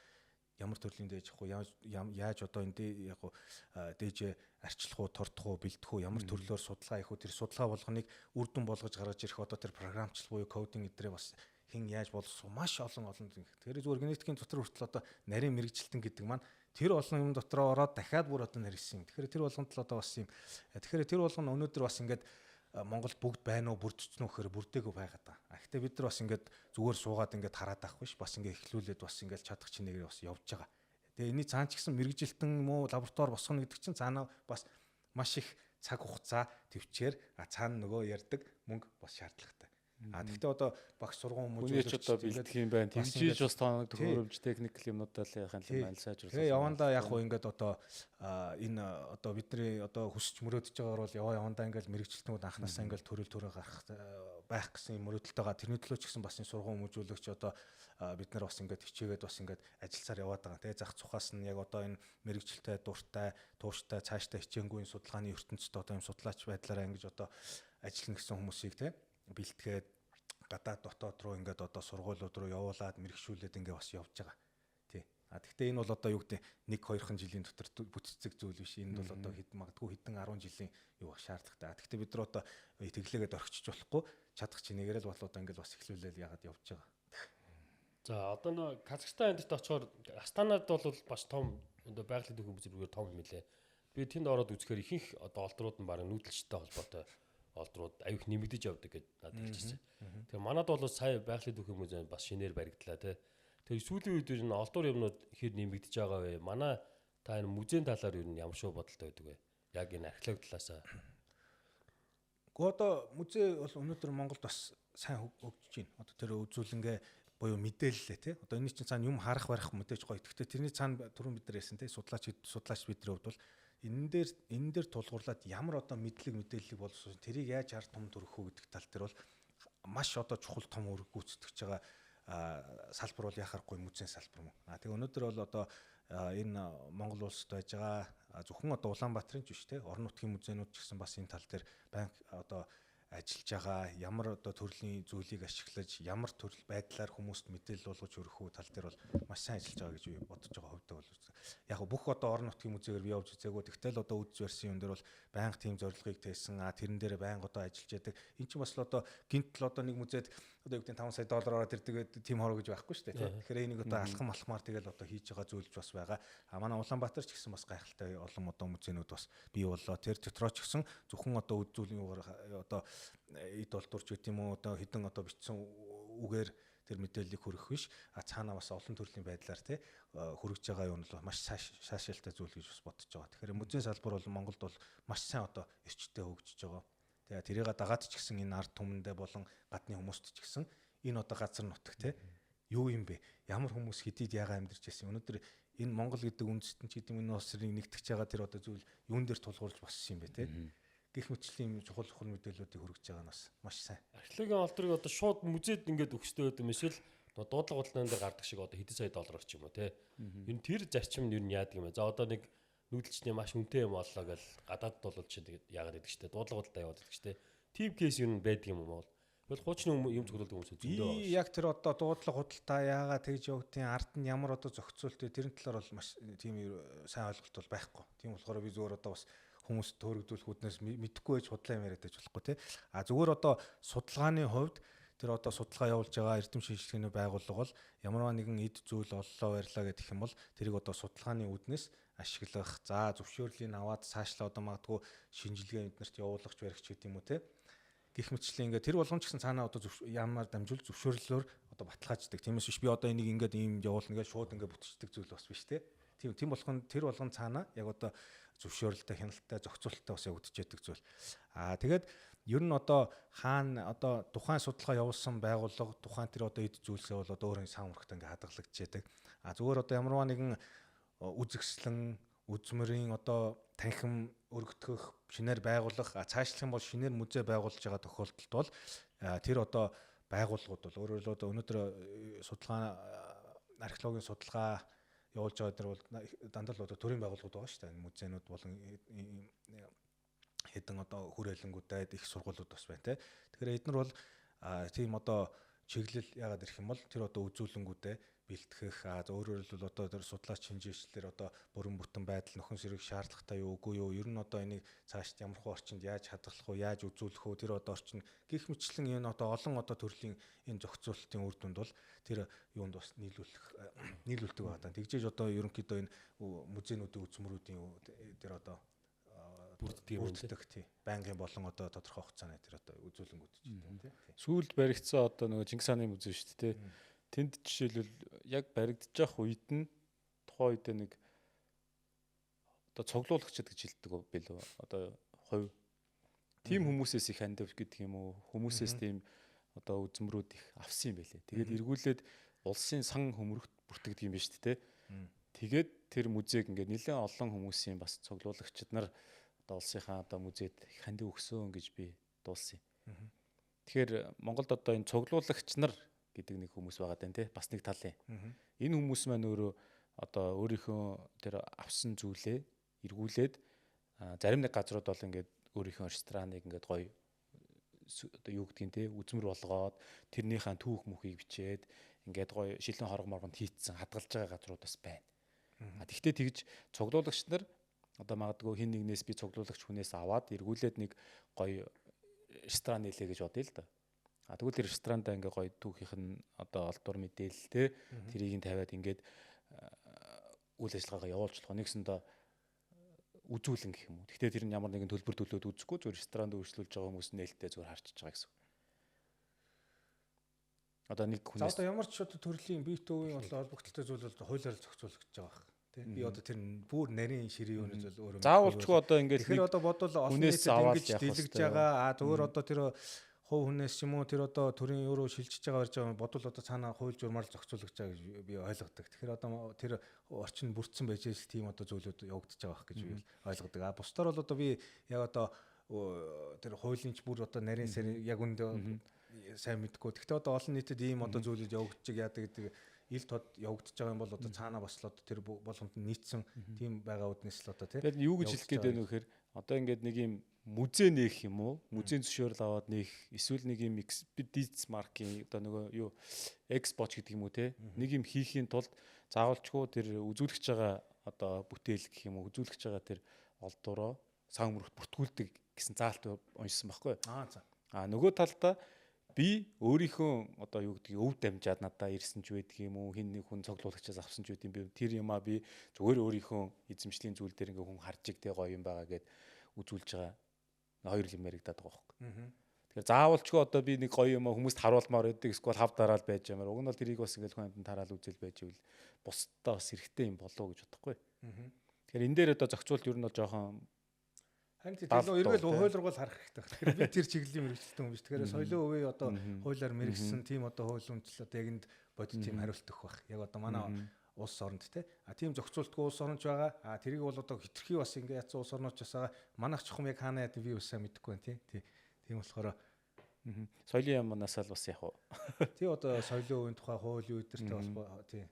ямар төрлийн дээж ахгүй яаж одоо энэ яг дээж арчлах уу тордох уу бэлдэх үү ямар төрлөөр судалгаа хийх үү тэр судалгаа болгоныг үр дүн болгож гаргаж ирэх одоо тэр програмчлал буюу кодинг эдрээ бас хэн яаж боловсруулах маш олон тэгэхээр зүгээр генетикийн дотор хүртэл одоо нарийн мэрэгчлэлтэн гэдэг маань тэр олон юм дотроо ороод дахиад бүр одоо нарийнсэн юм. Тэгэхээр тэр болгонд л одоо бас юм. Тэгэхээр тэр болгоно өнөөдөр бас ингээд Монголд бүгд байна уу бүрдчихнө үү гэхээр бүрдээгүй байгаад байгаа. Гэхдээ бид нар бас ингээд зүгээр суугаад ингээд хараад авахгүй ш бас ингээд эхлүүлээд бас ингээд чадах чинээгээр бас явж байгаа. Тэгээ энэний цаан ч гэсэн мэрэгжилтэн муу лаборатори босгоно гэдэг чинь цаанаа бас маш их цаг хугацаа төвчээр цаана нөгөө ярддаг мөнгө бас шаардлагатай. Гэхдээ одоо багш сургууль хүмүүжүүлэгч одоо бэлдэх юм байна. Тэмцээж бас тоног төхөөрөмж техникл юмнуудаа л яхаа юм аль сайжруулах. Тэгээ явандаа яг хуу ингээд одоо энэ одоо бидний одоо хүсч мөрөөдөж байгаагаар бол явандаа ингээд мэрэгчлэтнүүд анханасаа ингээд төрөл гарах байх гэсэн мөрөөдөлтэй байгаа. Тэрний төлөө ч гэсэн бас энэ сургууль хүмүүжүүлэгч одоо бид нар бас ингээд хичээгээд бас ингээд ажилласаар яваад байгаа. Тэгээ зах цухаас нь яг одоо энэ мэрэгчлэлтэй дуртай, тууштай, цааштай хичээнгүй судалгааны ертөнцид одоо юм судлаач байдлаараа ингэж одоо ажиллана гэсэн хүмүүсийг те бэлтгээд гадаад дотоод руу ингээд одоо сургуулиуд руу явуулаад мэрэгшүүлээд ингээд бас явж байгаа. Тий. Гэхдээ энэ бол одоо юу гэдэг 1-2 жилийн дотор бүтцэх зүйл биш. Энэ бол одоо магадгүй хэдэн 10 жилийн юу шаардлагатай. Гэхдээ бид нар одоо тэглээгээд орхичиж болохгүй чадах чинээгээр л бол одоо ингээд бас эхлүүлээл яагаад явж байгаа. За одоо нөө Казахстан энд очихоор Астанад бол бас том одоо байгалийн төвийн бүзэргээр том юм лээ. Би тэнд ороод үзэхээр ихэнх одоо олдрууд нь баг нүүдэлчтэй холбоотой олдрууд аюух нэмэгдэж явдаг гэж надад хэлчихсэн. Тэгээ манад бол сая байгалийн төвийн музей бас шинээр баригдлаа тий. Тэгээ сүүлийн үед энэ олдуур юмнууд хэр нэмэгдэж байгаа вэ? Манай та энэ музейн талаар юу ямар шүү бодолтой байдаг вэ? Яг энэ археологи талаасаа. Гэхдээ одоо музей бол өнөөдөр Монголд бас сайн хөгжиж байна. Одоо тэр үзүүлэнгээ буюу мэдээлэлээ тий. Одоо энэ чинь цаана юм харах барах мэдээж гоё. Гэхдээ тэрний цаана түрүүн бид нар ярьсан тий судлаач бидний хувьд бол энэ дээр тулгуурлаад ямар одоо мэдээллийг боловсруулж тэрийг яаж ард том төрөх үү гэдэг тал дээр бол маш одоо чухал том үүрэг гүйцэтгэж байгаа салбар бол яхахгүй музейн салбар мөн. Тэгээ өнөөдөр бол одоо энэ Монгол улсад байж байгаа зөвхөн одоо Улаанбаатарын ч биш те орон нутгийн музейнууд ч гэсэн бас энэ тал дээр банк одоо ажиллаж байгаа ямар одоо төрлийн зүйлийг ашиглаж ямар төрөл байдлаар хүмүүст мэдээлэл болгож өргөх үү тал дээр бол маш сайн ажиллаж байгаа гэж би бодож байгаа хувьдаа бол яг бүх одоо орон нутгийн музейгээр би явж үзээгүй тэгтэл одоо үдс барьсан юм дээр бол банк тийм зорилгыг тээсэн тэрэн дээр банк одоо ажиллаж яадаг эн чинь бас л одоо гинтл одоо нэг музейд одоо юу гэдэг $5 сая ороод ирдэг тийм хороо гэж байхгүй шүү дээ тэгэхээр энийг одоо алхам алхмаар тэгэл одоо хийж байгаа зүйлж бас байгаа манай Улаанбаатар ч гэсэн бас гайхалтай олон одоо музейнүүд бас бий боллоо тэр дотроо ч гэсэн зөвхөн одоо үзүүлэн одоо эд болдурч гэдэг юм уу одоо хідэн одоо бичсэн үгээр тэр мэдээллийг хүргэх биш. Цаанаа бас олон төрлийн байдлаар те хүргэж байгаа юм бол маш сайшаалтай зүйл гэж бас бодож байгаа. Тэгэхээр музейн салбар бол Монголд бол маш сайн одоо эрчтэй хөгжиж байгаа. Тэгээ тэрийг дагаад ч гэсэн энэ ард түмэндээ болон гадны хүмүүст ч гэсэн энэ одоо газар нутаг те юу юм бэ? Ямар хүмүүс хэдийд яага амьдарч байсан. Өнөөдөр энэ Монгол гэдэг үндэстэн ч гэдэг энэ улсыг нэгтгэж байгаа тэр одоо зүйл юун дээр тулгуурж боссон юм бэ те? Гэх мэтчлийн чухал мэдээллүүдийг хүргэж байгаа нь бас маш сайн. Археологийн олдрыг одоо шууд музейд ингээд өгчтэй байдаг юм эсвэл дуудлага бодлогын дээр гардаг шиг одоо хэдэн сая доллараар ч юм уу те. Ер нь тэр зарчим нь ер нь яадаг юм бэ? За одоо нэг нүүдэлчний маш үнэтэй юм боллоо гэл гадаадд бол чинь тэгээд яагаад гэдэг чтэй дуудлага бодлоо яваад гэдэг чтэй. Тим кейс ер нь байдаг юм уу? Тэгэл хуучны юм зөвлөдөг хүмүүс зөндөө. Би яг тэр одоо дуудлага худалдаа яагаад тэгж явагдیں۔ Ард нь ямар одоо зохицуулт вэ? Тэрэн талаар бол маш тийм сайн ойлголт бол байхгүй. Тийм болохоор би зүгээр одоо бас хүмүүст төөрөгдүүлэх үднээс мэдэхгүй байж худлаа юм яриад байж болохгүй тий. Зүгээр одоо судалгааны хувьд тэр одоо судалгаа явуулж байгаа эрдэм шинжилгээний байгууллага бол ямарваа нэгэн эд зүйл оллоо барьлаа гэх юм бол тэрийг одоо судалгааны үднээс ашиглах, за зөвшөөрлийг аваад цаашлаа одоо магадгүй шинжилгээ эднэрт явуулах баригч гэдэг юм уу тий. Гэх мэтчлэн ингээд тэр болгон ч гэсэн цаанаа одоо ямар дамжуул зөвшөөрлөөр одоо баталгааждаг. Тиймээс биш би одоо энийг ингээд иймд явуулна гэж шууд ингээд бүтчихдэг зүйл бас биш тий. Тийм болгон тэр болгон цаанаа яг одоо зөвшөөрөлтэй, хяналттай, зохицуулттай бас явагдаж байдаг зүйл. Тэгээд ер нь одоо хаана одоо тухайн судалгаа явуулсан байгууллага тухайн тэр одоо эд зүйлсээ бол одоо өөрийн сан урагтаа ингээд хадгалагдж яадаг. Зүгээр одоо ямарваа нэгэн үзэгслэн үзмэрийн одоо танхим өргөдгөх, шинээр байгуулах, цаашлах юм бол шинээр музей байгуулж байгаа тохиолдолд бол тэр одоо байгууллагууд бол өөрөөр хэлбэл одоо өнөөдөр судалгаа археологийн судалгаа явуулж байгаа дэр бол дандаа л одоо төрийн байгууллагууд байгаа шүү дээ. Музейнууд болон хэдэн одоо хүрээлэнгүүдэд их сургуулиуд бас байна те. Тэгэхээр эдгээр бол тийм одоо чиглэл яагаад ирэх юм бол тэр одоо үзүүлэнгүүдээ бэлтгэх өөрөөр хэлбэл одоо тэр судлаач шинжээчлэлэр одоо бүрэн бүтэн байдал нөхөн сэрэг шаардлагатай юу үгүй юу ер нь одоо энийг цаашд ямархуу орчинд яаж хадгалах уу яаж үзүүлэх үү тэр одоо орчин гих мэтлэн энэ одоо олон одоо төрлийн энэ зохицуулалтын үр дүнд бол тэр юунд бас нийлүүлдэг байгаа даа. Тэгжээж одоо ерөнхийдөө энэ музейнуудын үзмөрүүдийн тэр одоо бүрддэг тий байнгын болон одоо тодорхой хугацааны тэр одоо үзүүлэнгүүд ч тийм тий. Сүүлд баригдсан одоо нөгөө Чингис хааны музей шүү дээ тий. Тэнд жишээлбэл яг баригдаж явах үед нь тухайн үед нэг одоо цуглуулагчид гэж хэлдэг билүү одоо хувь тийм хүмүүсээс их хандив гэдэг юм уу хүмүүсээс тийм одоо үзмрүүд их авсан юм байлээ. Тэгээд эргүүлээд улсын сан хөмөрөгт бүртгэдэг юм байна шүү дээ. Тэгээд тэр музейг ингээд нэлээд олон хүмүүсийн бас цуглуулагчид нар одоо улсынхаа одоо музейд их хандив өгсөн гэж би дуулсан юм. Тэгэхээр Монголд одоо энэ цуглуулагч нар гэдэг нэг хүмүүс байгаа даа тий бас нэг талын. Энэ хүмүүс маань өөрөө одоо өөрийнхөө тэр авсан зүйлээ эргүүлээд зарим нэг газрууд бол ингээд өөрийнхөө рестораныг ингээд гоё одоо юу гэдгийг тий үзмэр болгоод тэрнийхээ түүх мөхийг бичээд ингээд гоё шилэн хорго моргонд хийцсэн хадгалж байгаа газрууд бас байна. Тэгвэл тэгж цуглуулагч нар одоо магадгүй хин нэгнээс би цуглуулагч хүнээс аваад эргүүлээд нэг гоё ресторан нээлээ гэж бодъё л да. Тэгвэл тэр ресторанда ингээ гоё түүхийнх нь одоо олдвор мэдээлэл те тэрийг нь тавиад ингээд үйл ажиллагаагаа явуулж болох нэгсэндээ үзүүлэн гэх юм уу. Гэхдээ тэр нь ямар нэгэн төлбөр төлөөд үзэхгүй зөв ресторанд үйлчлүүлж байгаа хүмүүс нээлттэй зөв харчиж байгаа гэсэн. Одоо нэг хүнээс за одоо ямар ч одоо төрлийн бие төвийн холбогдлолтой зүйл бол хуулиар зохицуулагдж байгаа байх. Тий. Би одоо тэр бүр нарийн ширээ өнө зүйл өөрөө заавалчгүй одоо ингээд тэгэхээр одоо бодвол олон нийтэд ингэж дэлгэж байгаа. Зүгээр одоо тэр хувь хүнээс ч юм уу тэр одоо төрийн өөрөө шилжиж байгаа барьж байгаа бодвол одоо цаанаа хууль журмаар зохицуулагдж байгаа гэж би ойлгодог. Тэгэхээр одоо тэр орчин бүрдсэн байж л тийм одоо зүйлүүд явагдаж байгаа байх гэж би ойлгодог. Бусдаар бол одоо би яг одоо тэр хуулийнч бүр одоо нарийн сэрийн яг үндэ сайн мэдгүй. Гэхдээ одоо олон нийтэд ийм одоо зүйлүүд явагдаж яадаг гэдэг ил тод явагдаж байгаа юм бол одоо цаанаа бас л одоо тэр болгонд нийцсэн тийм байгаа үднэс л одоо тий. Тэгэхээр юу гэж хэлэх гээд байна вэ гэхээр одоо ингээд нэг юм музей нээх юм уу? Музейн зөвшөөрөл аваад нээх эсвэл нэг юм экспедиц маркийн одоо нөгөө юу экспоч гэдэг юм уу те нэг юм хийхийн тулд заавалчгүй тэр үзүүлэгч байгаа одоо бүтээл гэх юм уу үзүүлэгч байгаа тэр олдуроо сан өмөрөгт бүртгүүлдэг гэсэн заалт уншсан байхгүй. Нөгөө талдаа би өөрийнхөө одоо юу гэдгийг өв дамжаад надаа ирсэн ч байдаг юм уу хин нэг хүн цуглуулагчаас авсан ч байдаг юм би тэр юмаа би зүгээр өөрийнхөө эзэмшлийн зүйл дээр ингээ хүн харж иг тэ гоё юм байгаа гэд үзүүлж байгаа хоёр юм яригадаад байгаа байхгүй. Тэгэхээр заавалчгүй одоо би нэг гоё юм хүмүүст харуулмаар байдаг эсвэл хав дараал байж ямар. Уг нь бол тэрийг бас ингээд хүн амьтанд тараал үзэл байж ивэл бусдаа бас хэрэгтэй юм болоо гэж бодохгүй. Тэгэхээр энэ дээр одоо зохицуулт ер нь бол жоохон харин тийм эргэл хууль руу харах хэрэгтэй. Тэгэхээр би тэр чиглэлийн мэрэгчлэн хүн биш. Тэгэхээр соёлын хувийн одоо хуулиар мэрэгсэн тийм одоо хууль үндэслэл одоо яг энд бодит тийм хариулт өгөх байх. Яг одоо манай улс оронд тийм зохицуултгүй улс оронч байгаа. Тэрийг бол одоо хитрхи бас ингээ яцсан улс орнооч бас байгаа. Манайх чухам яг хаана яд би усаа мэдэхгүй байна тийм болохоор соёлын юмнаас л бас яг уу. Тий одоо соёлын хувийн тухай хууль юу өдөртэй холбоо тий.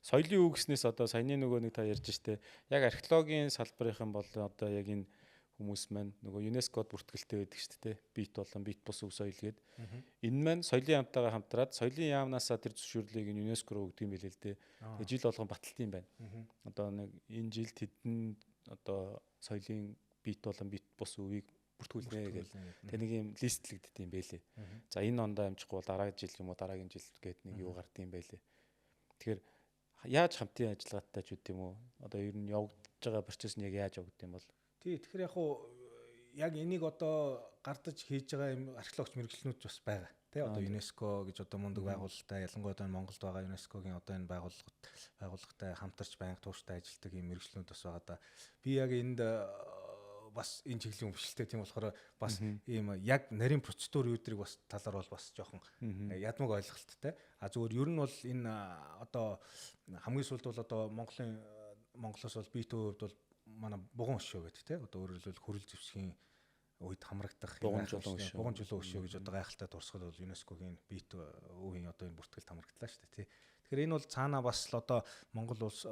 Соёлын үг гэснээс одоо саяны нөгөө нэг та ярьж штэ. Яг археологийн салбарын бол одоо яг энэ хүмүүс маань нөгөө ЮНЕСКОд бүртгэлтэй байдаг шүү дээ. Бит болон бит бус өв соёл гээд. Энэ маань соёлын яамтайгаа хамтраад соёлын яамнаасаа тэр зөвшөөрлийг ЮНЕСКО руу өгдөг юм билээ л дээ. Тэгээ жил болгон баталт юм байна. Одоо нэг энэ жилд хэдэн одоо соёлын бит болон бит бус өвийг бүртгүүлнэ гэдэг. Тэгээ нэг юм листлэгддэг юм байлээ. За энэ ондоо амжихгүй бол дараагийн жил юм уу дараагийн жил гээд нэг юу гардаг юм байлээ. Тэгэхээр яаж хамтын ажиллагаатай ч үт юм уу? Одоо ер нь явагдаж байгаа процесс нь яг яаж явагддаг юм бол? Тэгэхээр яг энийг одоо гардаж хийж байгаа юм археологч мэрэгчлэнүүд бас байгаа. Одоо ЮНЕСКО гэж одоо мундаг байгууллагатай ялангуяа одоо Монголд байгаа ЮНЕСКОгийн одоо энэ байгууллагатай хамтарч байнга тууштай ажилладаг юм мэрэгчлэнүүд бас байгаа да. Би яг энд бас энэ чиглэлийн өмчлөлтэй тийм болохоор бас ийм яг нарийн процедур үүдрийг бас талаар бол бас жоохон ядмаг ойлголттой. Зүгээр ер нь бол энэ одоо хамгийн сүүлд бол одоо Монголоос бол бит хувьд бол манай буган өшөө гэдэг тийм одоо өөрөөр хэлбэл хөрөл зэвсгийн үед хамрагдах буган жолоо өшөө гэж одоо гайхалтай дурсгал бол ЮНЕСКОгийн бит өвийн одоо энэ бүртгэлд хамрагдлаа шүү дээ тийм. Тэгэхээр энэ бол цаанаа бас л одоо Монгол улс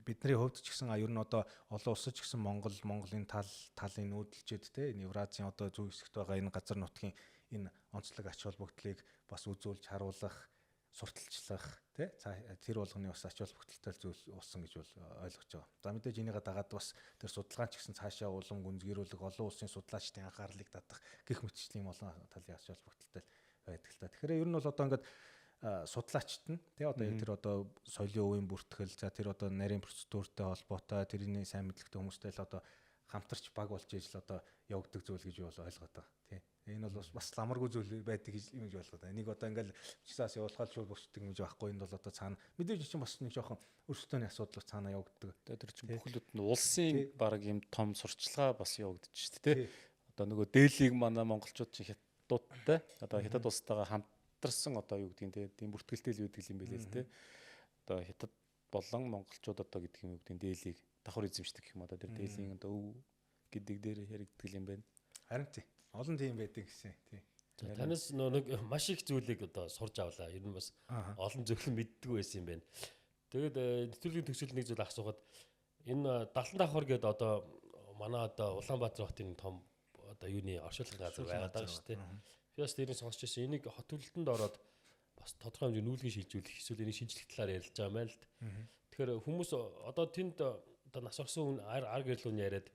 бидний хувьд ч гэсэн ер нь одоо олон улсад ч гэсэн Монголын талын нүүдэлчэд те энэ Евразийн одоо зүүн хэсэгт байгаа энэ газар нутгийн энэ онцлог ач холбогдлыг бас үзүүлж харуулах, сурталчлах те тэр болгоны бас ач холбогдолтой зүйл болсон гэж бол ойлгож байгаа. За мэдээж энийгээ дагаад бас тэр судалгаа ч гэсэн цаашаа улам гүнзгийрүүлэх, олон улсын судлаачдын анхаарлыг татах гэх мэтчлийн олон талын ач холбогдолтой байдаг л та. Тэгэхээр ер нь бол одоо ингээд судлаачт нь тий одоо яг тэр одоо соёлын өвийн бүртгэл за тэр одоо нарийн процедуртай холбоотой тэрний сайн мэдлэгтэй хүмүүстэй л одоо хамтарч баг болж ижил одоо явагддаг зүйл гэж бол ойлгоод байгаа тий. Энэ бол бас ламаргүй зүйл байдаг юм гэж ойлгоод байна. Энийг одоо ингээл чисаас явуулахад шууд босчдөг юм гэж байхгүй. Энд бол одоо цаана мэдээж чинь бас нэг жоохон өрсөлдөөний асуудал цаана явагддаг. Тэр чинь бүхэлд нь улсын баг юм том сурчлагаа бас явагдаж шүү дээ тий. Одоо нөгөө дээлийг манай монголчууд чинь хятадуудтай одоо хятад улстайгаа хамтарсан одоо юу гэдгийг тийм бүртгэлтэй л үүдэл юм байлээ л тий. Одоо хятад болон монголчууд одоо гэдэг юм юу гэдгийг дээлийг давхар эзэмшдэг гэх юм одоо тэр дээлийн одоо өв гэдэг дээр яригддаг юм байна. Харин тий. Олон тийм байдаг гэсэн тий. Танаас нэг маш их зүйлийг одоо сурж авлаа. Ер нь бас олон зөвлөн мэддэггүй байсан юм байна. Тэгээд нэвтрүүлгийн төгсгөл нэг зүйл асуухад энэ Далтан давхар гэдэг одоо манай одоо Улаанбаатар хотын том одоо юуны оршуулгын газар байгаад байгаа шүү дээ. Би бас тэрийг сонсч байсан. Энийг хот төлөлтөнд ороод бас тодорхой хэмжээний нүүлгэн шилжүүлэх эсвэл энийг шинжлэх талаар ярилж байгаа юм байна л д. Тэгэхээр хүмүүс одоо тэнд одоо нас орсон хүн ар гэрлүүн яриад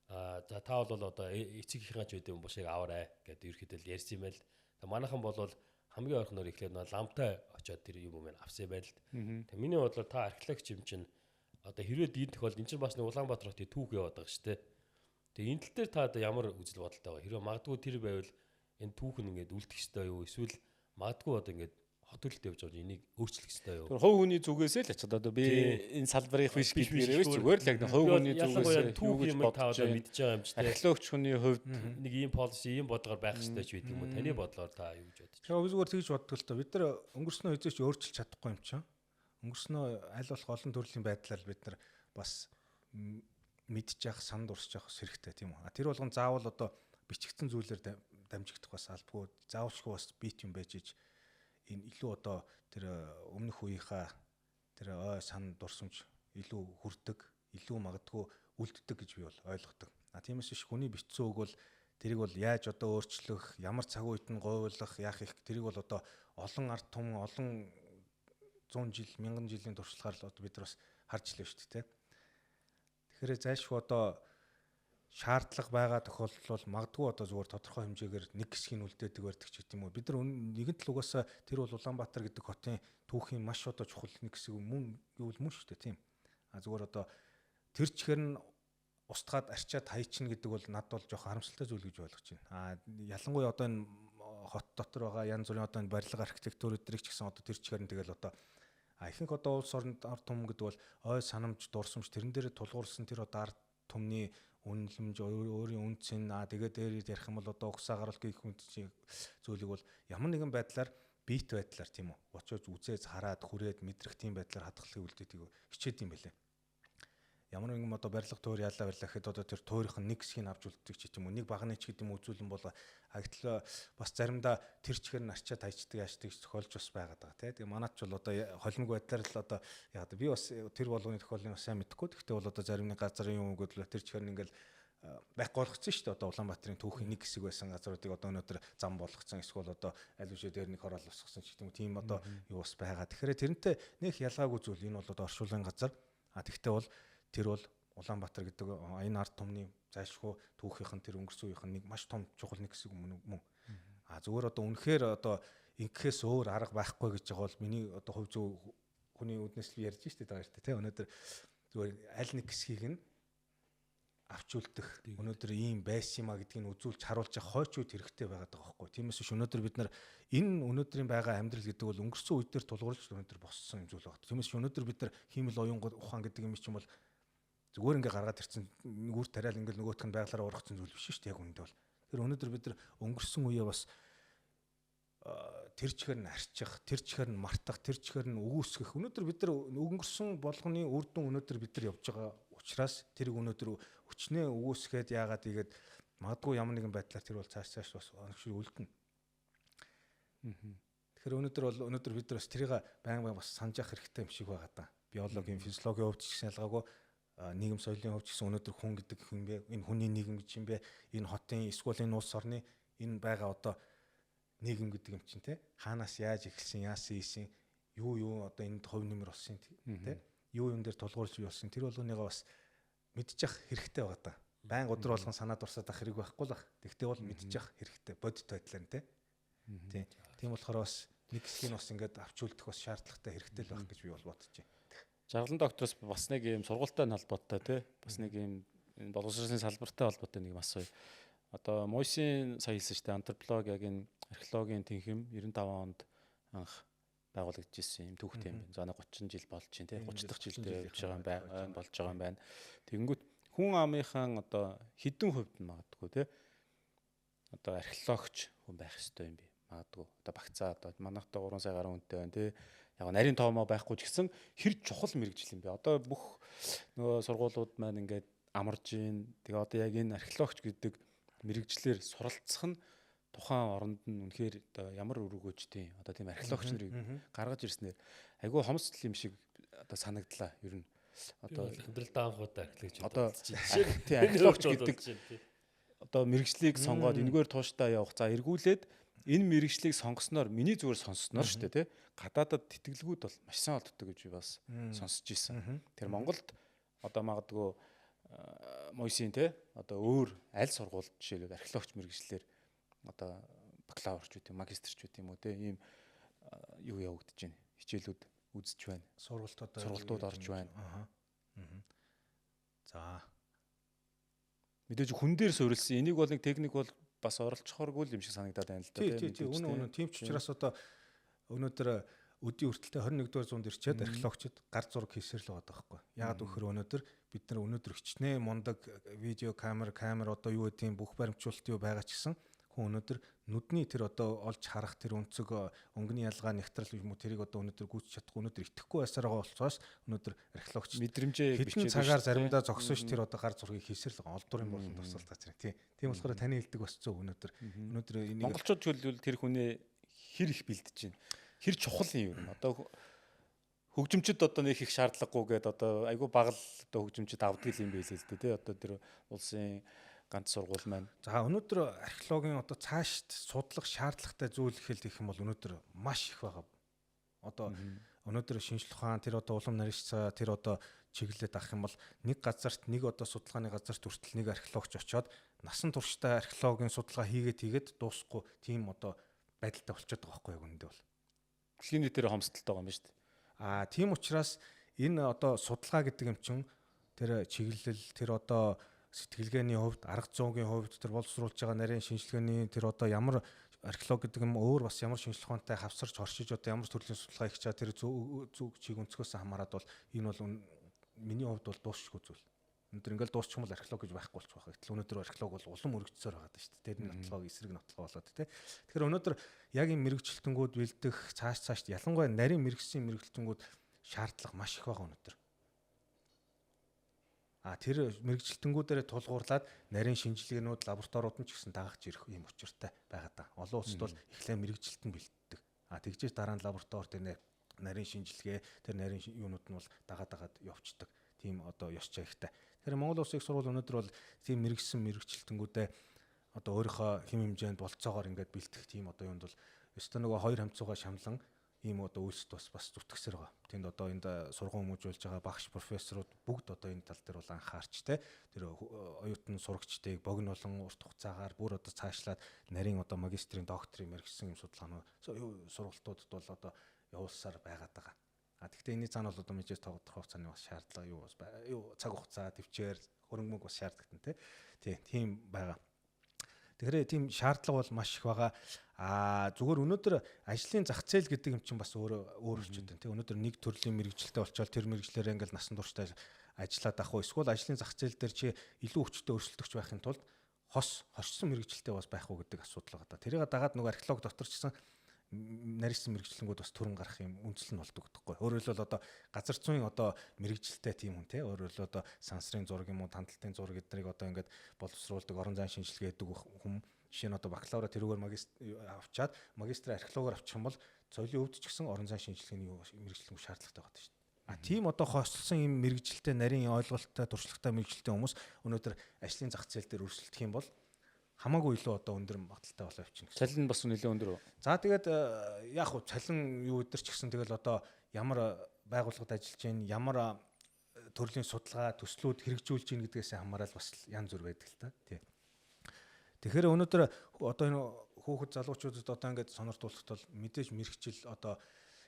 за та бол одоо эцэг ихэнх ч үдэ юм бушиг аваарай гэдэг ерөөхдөө ярьсан юм байл. Тэгээ манайхан бол хамгийн ойрхоноор ихлээр ламтай очиод тэр юм уу авсан юм байл. Тэгээ миний бодлоор та археологч юм чинь одоо хэрвээ ийм тохиолдолд эн чинь бас нэг Улаанбаатар хотын түүх яваад байгаа шүү дээ. Тэгээ энэ тал дээр та одоо ямар үзэл бодолтой байгаа? Хэрвээ магадгүй тэр байвал энэ түүх нь ингээд үлдэх ёстой юу? Эсвэл магадгүй одоо ингээд хот төлөлт явж байгаа энийг өөрчлөх ёстой юу? Тэр хувь хүний зүгээс л очиод одоо би энэ салбарын биш гэдгээр зүгээр л яг хувь хүний зүгээс юу гэж бодож байгаа мэдж байгаа юм ч тийм. Археологч хүний хувьд нэг ийм policy, ийм бодлогоор байх ёстой ч гэдэг юм уу? Таны бодлоор та юу гэж бодож байна? Зүгээр тэгж боддог л тоо. Бид нар өнгөрснөө эзэж өөрчилж чадахгүй юм чинь. Өнгөрснөө аль болох олон төрлийн байдлаар бид нар бас мэдж явах, санд урсж явах хэрэгтэй тийм үү? Тэр болгон заавал одоо бичигдсэн зүйлээр дамжигдах бас албагүй. Заавалчгүй бас бит юм байж иж энэ илүү одоо тэр өмнөх үеийнхаа тэр ой сан дурсамж илүү хүрдэг, илүү магадгүй үлддэг гэж би бол ойлгодог. Тиймээс биш хүний бичсэн үг бол тэрийг бол яаж одоо өөрчлөх, ямар цаг үед нь говьлох, яах их тэрийг бол одоо олон ард түмэн олон 100 жил, 1000 жилийн туршлагаар л одоо бид нар бас харж илээ шүү дээ. Тэгэхээр зайлшгүй одоо шаардлага байгаа тохиолдол бол магадгүй одоо зүгээр тодорхой хэмжээгээр нэг хэсгийг үлдээдэг байдаг ч гэдэм үү. Бид нар нэгэн тал угаасаа тэр бол Улаанбаатар гэдэг хотын түүхийн маш одоо чухал нэг хэсэг мөн гэвэл мөн шүү дээ тийм. Зүгээр одоо тэр чихэр нь устгаад арчаад хайчна гэдэг бол над бол жоох харамсалтай зүйл гэж ойлгож байна. Ялангуяа одоо энэ хот дотор байгаа янз бүрийн одоо энэ барилга архитектур өдрийг ч гэсэн одоо тэр чигээр нь тэгэл одоо ихэнх одоо улс орнд ард түмэн гэдэг бол ой санамж дурсамж тэрэн дээр тулгуурсан тэр одоо ард түмний үнэлэмж өөрийн үнцэн тэгээд дээр ярих юм бол одоо угсаа гарал гэх хүнд зүйлийг бол ямар нэгэн байдлаар бит байдлаар тийм үү очиж үзээд хараад хүрээд мэдрэх тийм байдлаар хадгалахыг үлдээдэг хичээд юм байлээ. Ямар нэгэн одоо барилга туур яалаа барилаа гэхэд одоо тэр туурийнх нь нэг хэсгийг авч үлддэг ч юм уу нэг багны ч гэдэг юм үзүүлэн бол агтлаа бас заримдаа тэр чигээр нь арчаад хайчдаг яачдаг тохиолж бас байгаад байгаа тийм. Тэгээ манайч бол одоо холимог байдлаар л одоо яг би бас тэр болгоны тохиолыг бас сайн мэдэхгүй. Гэхдээ бол одоо зарим нэг газрын юм өгөөдлөө тэр чигээр нь ингээл байхгүй болгоцсон шүү дээ. Одоо Улаанбаатарын түүхийн нэг хэсэг байсан газруудыг одоо өнөөдөр зам болгоцсон эсвэл одоо аль үшээ дээр нэг хороол босгосон ч гэдэг юм тийм одоо юу бас байгаа. Тэгэхээр тэрнтэй нэг ялгаагүй зүйл энэ бол одоо оршуулгын газар. Тэгвэл бол тэр бол Улаанбаатар гэдэг энэ ард түмний зайлшгүй түүхийнх нь тэр өнгөрсөн үеийнх нь нэг маш том чухал нэг хэсэг мөн. Зүгээр одоо үнэхээр одоо ингэхээс өөр арга байхгүй гэж байгаа бол миний одоо хувь зүй хүний үднэс л ярьж штэ байгаа штэ тий. Өнөөдөр зүгээр аль нэг хэсгийг нь авч үлдэх өнөөдөр ийм байсан юма гэдгийг нь үзүүлж харуулж хойч үед хэрэгтэй байгаад байгаа байхгүй. Тиймээс биш өнөөдөр бид нар энэ өнөөдрийн байгаа амьдрал гэдэг бол өнгөрсөн үед дээр тулгуурлаж өнөөдөр боссон юм зүйл байна. Тиймээс өнөөдөр бид нар хиймэл оюун ухаан гэдэг юм чинь бол зүгээр ингээ гаргаад ирсэн нүгүр тариал ингээл нөгөөх нь байглаараа ургацсан зүйл биш шүү дээ яг үүндээ бол. Тэр өнөөдөр бид нар өнгөрсөн үеэ бас тэр чигээр нь арчих, тэр чигээр нь мартах, тэр чигээр нь өгөөсгөх. Өнөөдөр бид нар өнгөрсөн болгоны үр дүн өнөөдөр бид нар явж байгаа учраас тэрийг өнөөдөр өчнөө өгөөсгээд яагаад игээд магадгүй ямар нэгэн байдлаар тэр бол цааш бас оногшил үлдэнэ. Тэгэхээр өнөөдөр бид нар бас тэрийг байнга бас санаж явах хэрэгтэй юм шиг байгаа даа. Биологийн, физиологийн хувьд ч гэсэн ялгаагүй нийгэм соёлын хувьд ч гэсэн өнөөдөр хүн гэдэг хүн бэ? Энэ хүний нийгэм гэж юм бэ? Энэ хотын эсвэл энэ улс орны энэ байгаа одоо нийгэм гэдэг юм чинь те хаанаас яаж эхэлсэн, яасан ийсэн, юу одоо энд хувь нэмэр болсон те юу юм дээр тулгуурлаж болсон тэр болгоныгоо бас мэдчих хэрэгтэй байгаа даа. Байн өдөр болгон санаад дурсаад ах хэрэг байхгүй л ах. Тэгтээ бол мэдчих хэрэгтэй бодит байдлаар нь те. Тийм болохоор бас нэг хэсгийг бас ингээд авч үлдэх бас шаардлагатай хэрэгтэй л байх гэж би бол бодож байна. Жаргалан доктороос бас нэг юм сургуультай холбоотой тий бас нэг юм боловсролын салбартай холбоотой нэг бас одоо Мойсийн сая хэлсэн шүү дээ антропологи яг энэ археологийн тэнхим 95 онд анх байгуулагдчихсэн юм түүхтэй юм байна. За 30 жил болж байна тий 30 дахь жилдээ явж байгаа юм байна болж байгаа юм байна. Тэгэнгүүт хүн амынхан одоо хэдэн хувьд нь магадгүй тий одоо археологч хүн байх ёстой юм би магадгүй одоо багцаа одоо манайхтай 3 сая гаруй хүнтэй байна тий яг нарийн тоомоо байхгүй ч гэсэн хэр чухал мэрэгжил юм бэ одоо бүх нөгөө сургуулиуд маань ингээд амарж гин тэгээ одоо яг энэ археологч гэдэг мэрэгжлэр суралцах нь тухайн оронд нь үнэхээр одоо ямар үр өгөөжтэй одоо тийм археологч нарыг гаргаж ирснээр айгүй хомсдол юм шиг одоо санагдлаа ер нь одоо амьдрал даанхуудаа археологч одоо тийм археологч гэдэг одоо мэрэгжлийг сонгоод энэгээр тууштай явах за эргүүлээд энэ мэрэгжлийг сонгосноор миний зүгээр сонссноор шүү дээ тий гадаадад тэтгэлгүүд бол маш сайн олддог гэж би бас сонсч ирсэн. Тэр Монголд одоо магадгүй Мойсийн тий одоо өөр аль сургууль жишээлбэл археологч мэрэгжлэр одоо бакалаврч үү магистрч үү юм уу тий ийм юу явагдаж байна. Хичээлүүд үзэж байна. Сургалтууд орж байна. За мэдээж хүн дээр суурилсан энийг бол нэг техник бол бас оролцохоргүй юм шиг санагдаад байна л да тийм үнэн тийм ч учраас одоо өнөөдөр өдний хүртэлтэй 21-р зуунд ирчээд археологчид гар зураг хийсээр л байгаа байхгүй. Яагаад гэвэл өнөөдөр бид нар өнөөдөр хичнээн мундаг видео камер одоо юу гэдэг бүх баримтжуулалт юу байгаа ч гэсэн хүн өнөөдөр нүдний тэр одоо олж харах тэр өнцөг өнгөний ялгаа нэгтрэл юм уу тэрийг одоо өнөөдөр гүйцэж чадахгүй өнөөдөр итгэхгүй байсаар байгаа болохоос өнөөдөр археологч мэдрэмжээ бичиж цагаар заримдаа зогсоош тэр одоо гар зургийг хийсээр л байгаа олдуурын болон тусалдаа зэрэг тийм болохоор таны хэлдэг бас зөв өнөөдөр энийг монголчууд хөлвөл тэр хүнээ хэр их бэлдэж байна хэр чухал юм юу одоо хөгжимчд одоо нэг их шаардлагагүй гэдэг одоо айгүй бага л одоо хөгжимчд авдаг юм байл л дээ тий одоо тэр улсын ганц сургууль маань. За өнөөдөр археологийн одоо цаашд судлах шаардлагатай зүйл гэх юм бол өнөөдөр маш их байгаа. Одоо өнөөдөр шинжлэх ухаан тэр одоо улам нарийнчцаа тэр одоо чиглэлд авах юм бол нэг газарт нэг одоо судалгааны газарт хүртэл нэг археологч очиод насан туршдаа археологийн судалгаа хийгээд дуусахгүй тийм одоо байдалтай болчиход байгаа байхгүй юу үүндээ бол. Дэлхийн нийтээр хомсдолтой байгаа юм шүү дээ. Тийм учраас энэ одоо судалгаа гэдэг юм чинь тэр чиглэл тэр одоо сэтгэлгээний хувьд, арга зүйн хувьд тэр боловсруулж байгаа нарийн шинжилгээний тэр одоо ямар археолог гэдэг юм өөр бас ямар шинжилгээ ухаантай хавсарч оршиж одоо ямар төрлийн судалгаа хийж чаа тэр зүг чиг өнцгөөс хамаарат бол энэ бол миний хувьд бол дуусчихгүй зүйл. Өнөөдөр ингээл дуусчих юм бол археолог гэж байхгүй болчих واخа. Гэтэл өнөөдөр археолог бол улам өргөжсөөр байгаа даа шүү дээ. Тэр нотлогоо эсрэг нотлогоо болоод тий. Тэгэхээр өнөөдөр яг энэ мэрэгчлэлтэнгүүд бэлдэх цаашд ялангуяа нарийн мэрэгсийн мэрэгчлэлтэнгүүд шаардлага маш их байгаа өнөөдөр. Тэр мэрэгчлэлтэнгүүдээр тулгуурлаад нарийн шинжилгээнүүд лабораториуд нь ч гэсэн дагаж ирэх юм учиртай байгаа даа. Олон улсад бол эхлээ мэрэгчлэлтэн бэлддэг. Тэгжээж дараа нь лаборатори дээр нарийн шинжилгээ тэр нарийн юунууд нь бол дагаад явцдаг. Тийм одоо ёс жагтай. Тэгэхээр Монгол Улсын их сургууль өнөөдөр бол тийм мэрэгсэн мэрэгчлэлтэнгүүдээ одоо өөрийнхөө хэм хэмжээнд болцоогоор ингээд бэлтгэх тийм одоо юунд бол өстө нөгөө хоёр хамцуугаа шамлан ийм одоо үйлсд бас зүтгэсээр байгаа. Тэнд одоо энд сургууль хүмүүжүүлж байгаа багш профессорууд бүгд одоо энэ тал дээр бол анхаарч те тэр оюутан сурагчдыг богинолон урт хугацаагаар бүр одоо цаашлаад нарийн одоо магистрийн докторийн мэргэжсэн юм судалгааны сургалтуудад бол одоо явуулсаар байгаад байгаа. Гэхдээ энэний цаана бол одоо мэдээж тогтох хугацааны бас шаардлага юу цаг хугацаа төвчээр хөрөнгө бас шаардлагатай тийм байгаа. Тэгэхээр тийм шаардлага бол маш их байгаа. Зүгээр өнөөдөр ажлын зах зээл гэдэг юм чинь бас өөр болчиход байна. Тэ өнөөдөр нэг төрлийн мэрэгчлэлтэй болчоод тэр мэрэгчлэрээ ингээл насан туршдаа ажиллаад ах уу эсвэл ажлын зах зээл дээр чи илүү хүчтэй өрсөлдөгч байхын тулд хосчсон мэрэгчлэлтэй бас байх уу гэдэг асуудал байгаа. Тэрийг дагаад нөгөө археолог дотор ч гэсэн нарийнсан мэрэгчлэнгүүд бас төрөн гарах юм үндэслэл нь болдог гэхгүй. Өөрөөр хэлбэл одоо газар зүйн одоо мэрэгчлэлтэй тийм хүн те өөрөөр хэлбэл одоо сансрын зураг юм уу тандалтын зураг эднийг одоо ингээд боловсруулдаг орон зайн шинжилгээ гэдэг хүн жишээ нь одоо бакалавра тэрүүгээр авчаад магистрийн археологоор авчих юм бол соёлын өвд ч гэсэн орон зайн шинжилгээний мэрэгчлэн шаардлагатай байгаа шүү дээ. Тийм одоо хослсон юм мэрэгжилтэй нарийн ойлголттой туршлагатай мэрэгжилтэй хүмүүс өнөөдөр ажлын зах зээл дээр өрсөлдөх юм бол хамаагүй илүү одоо өндөр магадaltaй болоо явчихна гэсэн. Цалин бас нэлээд өндөр үү? За тэгээд яг хуу цалин юу өдр ч гэсэн тэгэл одоо ямар байгууллагад ажиллаж гин ямар төрлийн судалгаа төслүүд хэрэгжүүлж гин гэдгээс хамаарал бас янз бүр байдаг л та. Тий. Тэгэхээр өнөөдөр одоо энэ хүүхэд залуучуудад одоо ингээд сонирхуулахад бол мэдээж мэрэгчил одоо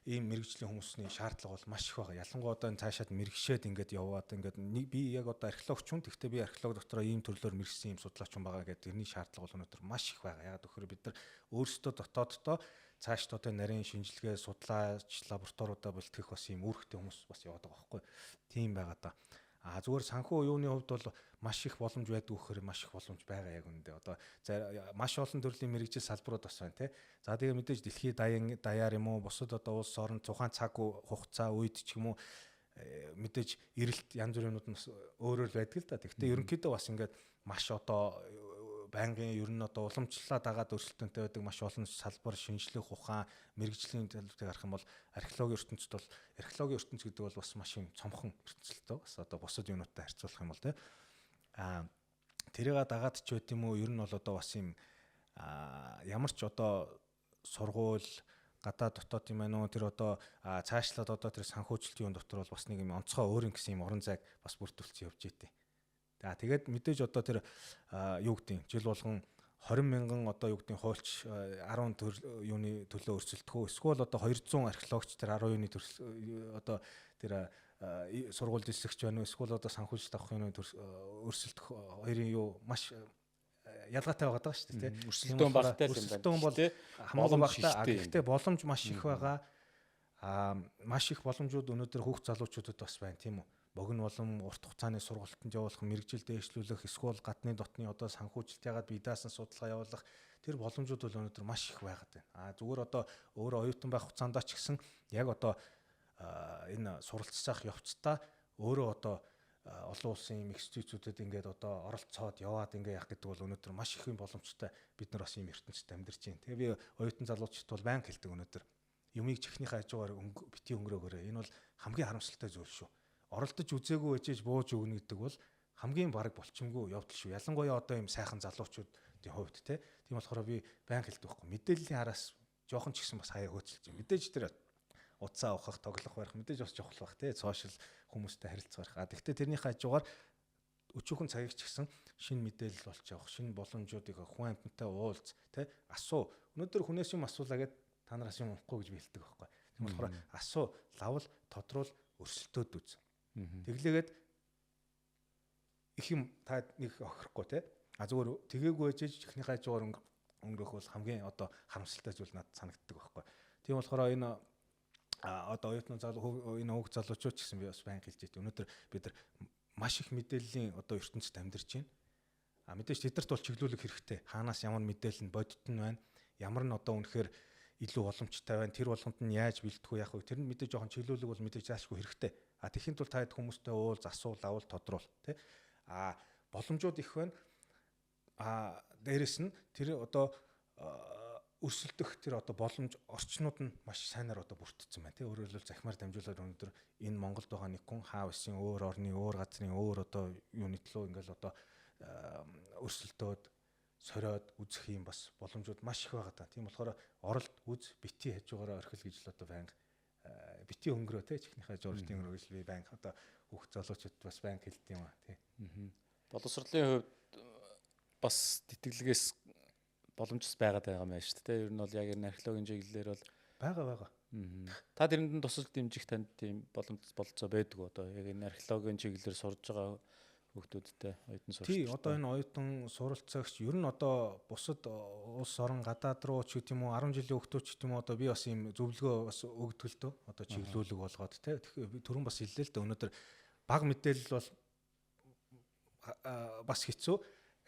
ийм мэрэгжлийн хүмүүсийн шаардлага бол маш их байгаа. Ялангуяа одоо энэ цаашаад мэрэгшээд ингээд яваад ингээд би яг одоо археологч хүн. Гэхдээ би археолог дотроо ийм төрлөөр мэрэгсэн ийм судлаач хүн байгаа гэдэг тэрний шаардлага бол өнөөдөр маш их байгаа. Яг тэгэхээр бид нар өөрсдөө дотооддоо цаашд одоо нарийн шинжилгээ судлаач лабораториудаа бэлтгэх бас ийм үүрэгтэй хүмүүс бас яваад байгаа байхгүй. Тийм байгаа да. Зүгээр санхүү юуны хувьд бол маш их боломж байдаг гэхээр маш их боломж байгаа яг үндэ. Одоо маш олон төрлийн мэрэгжил салбарууд бас байна тий. За тэгээ мэдээж дэлхийн даяар юм уу бусад одоо улс орон тухайн цаг хугацаа үед ч юм уу мэдээж эрэлт янз бүрийн юмуд нь өөрөөр байдаг л да. Гэхдээ ерөнхийдөө бас ингээд маш одоо байнгын ер нь одоо уламжлалаа дагаад өрсөлдөөнтэй байдаг маш олон салбар шинжлэх ухаан мэрэгжлийн төлөвтэй харах юм бол археологийн ертөнц гэдэг бол бас маш юм цомхон ертөнцөлтэй бас одоо бусад юмнуудтай харьцуулах юм бол тий тэрийг дагаад ч байт юм уу ер нь бол одоо бас юм ямар ч одоо сургууль гадаа дотоод юм байна уу тэр одоо цаашлаад одоо тэр санхүүжилтийн дотор бол бас нэг юм онцгой өөр юм гэсэн юм орон зайг бас бүрдүүлсэн явж ийтээ. Тэгээд мэдээж одоо тэр юу гэдэг жил болгон 20 мянган одоо юу гэдэг хуульч 10 юуны төлөө өрсөлдөх үү эсвэл одоо 200 археологч тэр 10 юуны одоо тэр сургууль дэслэгч байна уу эсвэл одоо санхүүжилт авах юуны өрсөлдөх хоёрын юу маш ялгаатай байгаа даа шүү дээ тий. Өрсөлдөөн багтай юм байна. Өрсөлдөөн бол хамаагүй багтай. Гэхдээ боломж маш их байгаа. Маш их боломжууд өнөөдөр хүүхд залуучуудад бас байна тийм үү. Богино болон урт хугацааны сургалтанд явуулах, мэрэгжил дээшлүүлэх, эсвэл гадны дотны одоо санхүүжилт ягаад бие даасан судалгаа явуулах тэр боломжууд бол өнөөдөр маш их байгаад байна. Зүгээр одоо өөрөө оюутан байх хугацаанд ч гэсэн яг одоо энэ суралцах явцдаа өөрөө одоо олон улсын институтүүдэд ингээд одоо оролцоод яваад ингээд явах гэдэг бол өнөөдөр маш их юм боломжтой бид нар бас ийм ертөнцид амьдарч байна. Тэгээ би оюутан залуучууд бол байнга хэлдэг өнөөдөр юмыг чихнийхээ хажуугаар бити өнгөрөөгөөрэй. Энэ бол хамгийн харамсалтай зүйл шүү. Оролдож үзээгүй ээжээж бууж өгнө гэдэг бол хамгийн бараг болчимгүй явдал шүү. Ялангуяа одоо ийм сайхан залуучуудын хувьд тийм болохоор би байнга хэлдэг байхгүй. Мэдээллийн араас жоохон ч гэсэн бас хаяа хөөцөлж байна. Мэдээж тэр утсаа авах, тоглох байх, мэдээж бас чухал байх тийм сошиал хүмүүстэй харилцах байх. Гэхдээ тэрний хажуугаар өчүүхэн цагийг ч гэсэн шинэ мэдээлэл олж явах, шинэ боломжуудыг хүн амьтантай уулз тийм асуу. Өнөөдөр хүнээс юм асуулаа гэд та нараас юм унахгүй гэж би хэлдэг байхгүй. Тийм болохоор асуу, лавл, тодруул, өрсөлдөөд үз. Тэглээгээд их юм та нэг охирохгүй те. А зүгээр тгээггүй ээжж ихний хажуугаар өнгөрөх бол хамгийн одоо харамсалтай зүйл надад санагддаг байхгүй. Тийм болохоор энэ одоо оюутны энэ хүүхд залуучууд ч гэсэн би бас байн хэлж байт. Өнөөдөр бид нар маш их мэдээллийн одоо ертөнцид амьдарч байна. А мэдээж тэдэрт бол чиглүүлэх хэрэгтэй. Хаанаас ямар мэдээлэл нь бодит нь байна. Ямар нь одоо үнэхээр илүү боломжтой байна. Тэр болгонд нь яаж бэлтгэх вэ яах вэ? Тэр нь мэдээж жоохон чиглүүлэг бол мэдээж заашгүй хэрэгтэй. А тэхийн тулд та хэд хүмүүстэй уулз, асуул, авал тодруул тий. А боломжууд их байна. А дээрэс нь тэр одоо өрсөлдөх тэр одоо боломж орчнууд нь маш сайнаар одоо бүрдсэн байна тий. Өөрөөр хэлбэл захимаар дамжуулаад өнөөдөр энэ Монголд байгаа нэг хүн хаа усын өөр орны, өөр газрын, өөр одоо юунитлөө ингээл одоо өрсөлдөөд сориод үзэх юм бас боломжууд маш их байгаа та. Тийм болохоор оролт үз бити хажуугаараа орхил гэж л одоо байнга бити өнгөрөө те чихнийхээ журдын өнгөрөө гэж би байнга одоо хүүхд залуучууд бас байнга хэлдэг юм аа тий. Боловсролын хувьд бас тэтгэлгээс боломжс байгаад байгаа юм байна шүү дээ. Ер нь бол яг энэ археологийн чиглэлээр бол байгаа. Та тэрэнд тусал дэмжих танд тийм боломж болцоо байдаг одоо яг энэ археологийн чиглэлээр сурж байгаа хүүхдүүдтэй оюутан сурч. Тий, одоо энэ оюутан суралцагч ер нь одоо бусад улс орон гадаад руу ч гэдэм үү 10 жилийн хүүхдүүд ч гэдэм үү одоо би бас ийм зөвлөгөө бас өгдөг л дөө. Одоо чиглүүлэг болгоод те. Тэгэхээр би түрүүн бас хэллээ л дээ. Өнөөдөр баг мэдээлэл бол бас хэцүү,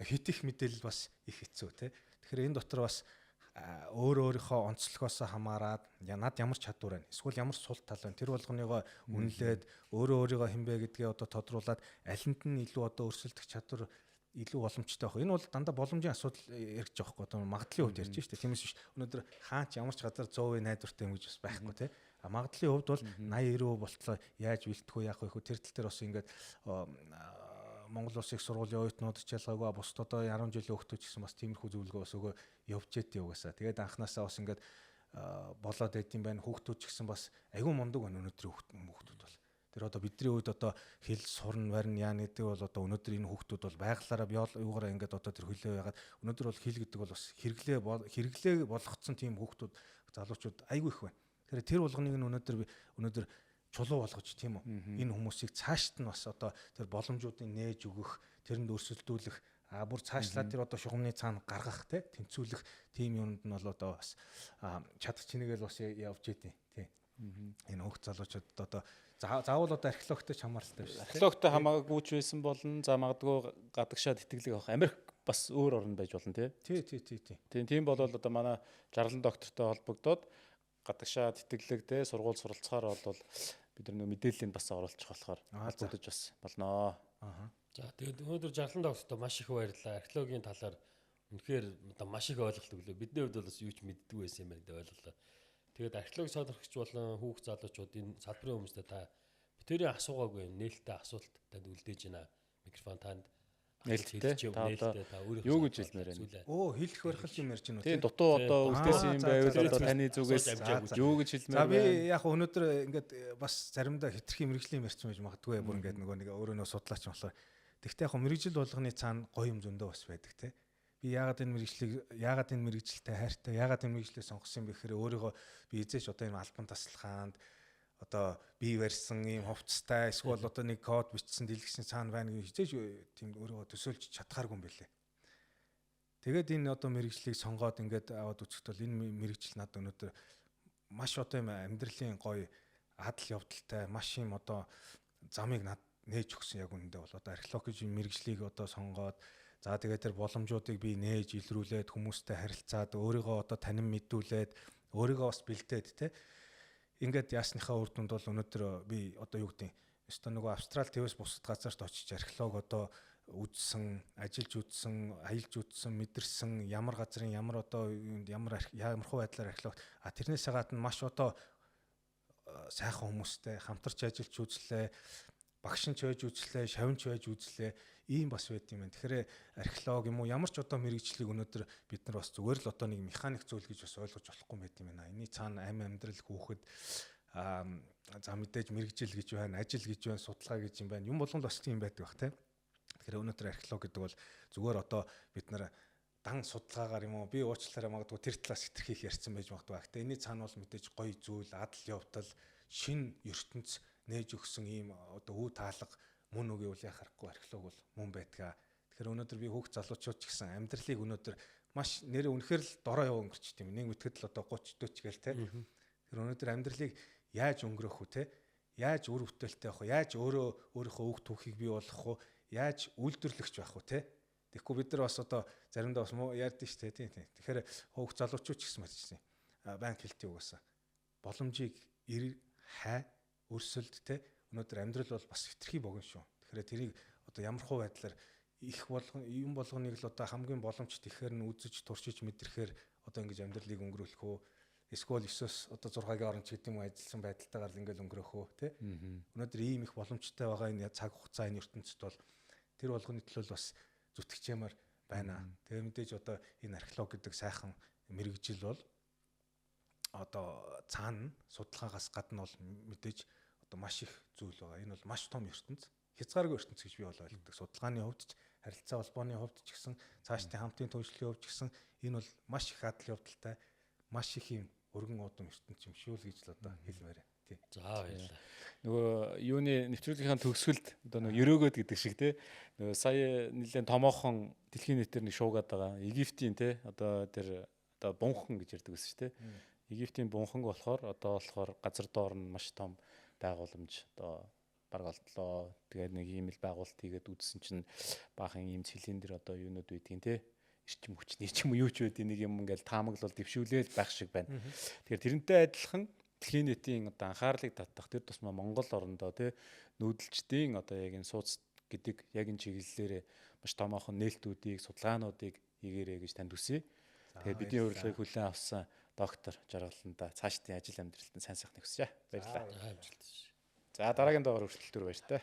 хит их мэдээлэл бас их хэцүү те. Тэгэхээр энэ дотор бас өөрийнхөө онцлогоос хамаарат над ямар чадвар байна, эсвэл ямар сул тал байна, тэр болгоныгоо үнэлээд өөрийгөө хинбэ гэдгээ одоо тодруулаад алинд нь илүү одоо өрсөлдөх чадвар илүү боломжтой байх. Энэ бол дандаа боломжийн асуудал ярих жоохоо одоо магадлалын хувьд ярьж штэ. Тиймээс биш. Өнөөдөр хаач ямар ч газар 100% найдвартай юм гэж бас байхгүй те. Магадлалын хувьд бол 80-90% болтлоо яаж бэлтгэх вэ яах вэ хөө тэр тал дээр бас ингээд Монгол Улсын их сургуулийн оюутнууд ч ялгаагүй бусд одоо 10 жилийн хүүхдүүд ч гэсэн бас тиймэрхүү зөвлөгөө бас өгөө явж яд яваасаа. Тэгээд анханасаа бас ингээд болоод байд юм байна. Хүүхдүүд ч гэсэн бас айгүй мундаг байна өнөөдрийн хүүхдүүд бол. Тэр одоо бидний үед одоо хэл сурн барин яа гэдэг бол одоо өнөөдөр энэ хүүхдүүд бол байгалаараа юугаараа ингээд одоо тэр хөлөө ягаад өнөөдөр бол хэл гэдэг бол бас хэрэглээ болгоцсон тийм хүүхдүүд залуучууд айгүй их байна. Тэр болгоныг нь өнөөдөр чулуу болгож тийм үү энэ хүмүүсийг цаашд нь бас одоо тэр боломжуудыг нээж өгөх тэрэнд өрсөлдүүлэх бүр цаашлаад тэр одоо шугамны цаана гаргах тэнцвүүлэх тийм юмд нь бол одоо бас чадах чинээгээл бас явж идэв тий энэ хүүхд залуучууд одоо заавал одоо археологтой ч хамааралтай биш археологтой хамаагүйч байсан болно за магадгүй гадагшаа тэтгэлэг авах Америк бас өөр орн байж болно тий тийм бол одоо манай жаргалан доктортой холбогдоод гадагшаа тэтгэлэг те сургууль суралцахаар бол бид нар мэдээллийг бас оруулах болохоор холбогдож бас болно. За тэгээд өнөөдөр жаргалан доктортой маш их баярлалаа. Археологийн талаар үнэхээр одоо маш их ойлголт өглөө. Бидний хувьд бол бас юу ч мэддэггүй байсан юм байна гэдэг ойлголоо. Тэгээд археологи сонирхогч болон хүүхд залуучууд энэ салбарын хүмүүстээ та битэрийн асуугаагүй нээлттэй асуулт танд үлдээж байна. Микрофон танд нээлттэй та юу гэж хэлмээр байна? Хэлэх барих юм ярьж байна үү? Тийм дутуу одоо үлдээсэн юм байвал одоо таны зүгээс юу гэж хэлмээр байна? За би яг өнөөдөр ингээд бас заримдаа хитрхи мэрэгжлийн ярьсан байж магадгүй бүр ингээд нэг өөрөө судлаач болохоор тэгтээ яг мэрэгжил болгоны цаана гоё юм зөндөө бас байдаг те. Би яагаад энэ мэрэгжилтэй хайртай, яагаад энэ мэрэгжлээ сонгосон бэ гэхээр өөрийгөө би эзээч одоо энэ албан тасалгаанд одоо бие барьсан ийм хувцастай эсвэл одоо нэг код бичсэн дэлгэсэн цаана байна гэж хизээж тийм өөрийгөө төсөөлж чадхааргүй юм байлээ. Тэгээд энэ одоо мэрэгжлийг сонгоод ингээд аваад үзэхэд бол энэ мэрэгжил надад өнөөдөр маш одоо юм амьдралын гоё адал явдалтай маш юм одоо замыг над нээж өгсөн яг үнэндээ бол одоо археологийн мэрэгжлийг одоо сонгоод за тэгээд тэр боломжуудыг би нээж илрүүлээд хүмүүстэй харилцаад өөрийгөө одоо танин мэдүүлээд өөрийгөө бас бэлдээд те ингээд яасныхаа үр дүнд бол өнөөдөр би одоо юу гэдэг ёстой нөгөө Австрал твс бусад газарт очиж археолог одоо үзсэн, ажиллаж үзсэн, аялж үзсэн, мэдэрсэн ямар газрын ямар одоо ямар хуу байдлаар археолог тэрнээс гадна маш одоо сайхан хүмүүстэй хамтарч ажиллаж үзлээ, багш нь ч байж үзлээ, шавн ч байж үзлээ. Ийм бас байт юм байна. Тэгэхээр археолог юм уу ямар ч одоо мэрэгжлийг өнөөдөр бид нар бас зүгээр л одоо нэг механик зүйл гэж бас ойлгож болохгүй байт юм байна. Энийний цаана амь амьдрал хүүхэд за мэдээж мэрэгжил гэж байна, ажил гэж байна, судалгаа гэж юм байна. Юм болгонд бас тийм байдаг бах тийм. Тэгэхээр өнөөдөр археолог гэдэг бол зүгээр одоо бид нар дан судалгаагаар юм уу би уучлаарай магадгүй тэр талаас хэтэрхий их ярьсан байж магадгүй. Гэхдээ энэний цаана бол мэдээж гоё зүйл, адал явдал, шин ертөнц нээж өгсөн ийм одоо үе таалга мөн үгүй бол яхахгүй археолог бол мөн байдгаа. Тэгэхээр өнөөдөр би хүүхд залуучууд ч гэсэн амьдралыг өнөөдөр маш нэр үнэхээр л дорой яваа өнгөрч тийм нэг мэтгэд л одоо 30 40 гээл те. Тэгэхээр өнөөдөр амьдралыг яаж өнгөрөх үү те? Яаж үр бүтээлтэй байх вэ? Яаж өөрийнхөө үг түүхийг бий болгох вэ? Яаж үйлдвэрлэгч байх вэ те? Тэгэхгүй бид нар бас одоо заримдаа бас муу ярьдэн шүү дээ тийм. Тэгэхээр хүүхд залуучууд ч гэсэн мэдчихсэн. Банк хэлтий угаасаа. Боломжийг хай өрсөлд те. Өнөөдөр амьдрал бол бас хитрхи богино шүү. Тэгэхээр тэрийг одоо ямар хуу байдлаар их юм болгоныг л одоо хамгийн боломжтой ихээр нь үзэж туршиж мэдрэхээр одоо ингэж амьдралыг өнгөрүүлэх үү? Эсвэл 9-оос одоо 6-гийн оронч гэдэг юм ажилласан байдалтайгаар л ингээл өнгөрөх үү те. Өнөөдөр ийм их боломжтой байгаа энэ цаг хугацаа энэ ертөнцид бол тэр болгоны төлөө бас зүтгэжмээр байна. Тэгээ мэдээж одоо энэ археолог гэдэг сайхан мэрэгжил бол одоо цаана судалгаагаас гадна бол мэдээж одоо маш их зүйл байгаа. Энэ бол маш том ертөнц. Хязгааргүй ертөнц гэж би бол ойлгодог. Судалгааны хувьд ч, харилцаа холбооны хувьд ч гэсэн, цаашдын хамтын түншлэлийн хувьд ч гэсэн энэ бол маш их адал явдалтай, маш их юм өргөн удам ертөнц юм шүү л гэж л одоо хэлмээр байна. Тий. За баярлалаа. Нөгөө юуны нэвтрүүлгийнхаа төгсгөлд одоо нөгөө ерөөгөөд гэдэг шиг те нөгөө сая нэлээд томоохон дэлхийн нийтээр нэг шуугаад байгаа. Египтийн те одоо тэр одоо бунхан гэж ярьдаг гэсэн чинь те. Египтийн бунхан болохоор газар доор нь маш том байгууламж одоо бараг олдлоо. Тэгээд нэг ийм л байгуулалт хийгээд үзсэн чинь баахан ийм цилиндр одоо юунууд байдгийн те. Ирчим хүчний ч юм уу юу ч байдгийг нэг юм ингээл таамаглал дэвшүүлээл байх шиг байна. Тэгэхээр тэрнтэй адилхан дэлхийн нийтийн одоо анхаарлыг татах тэр тусмаа Монгол орондоо тий нүүдэлчдийн одоо яг энэ сууц гэдэг яг энэ чиглэлээр маш томоохон нээлтүүдийг судалгаануудыг хийгээрэй гэж танд хүсье. Тэгээд бидний урилгыг хүлээн авсан доктор Жаргаланда цаашдын ажил амьдралд сайн сайхныг хүсье. Баярлалаа. За дараагийн дугаар хүртэл түр баяр та.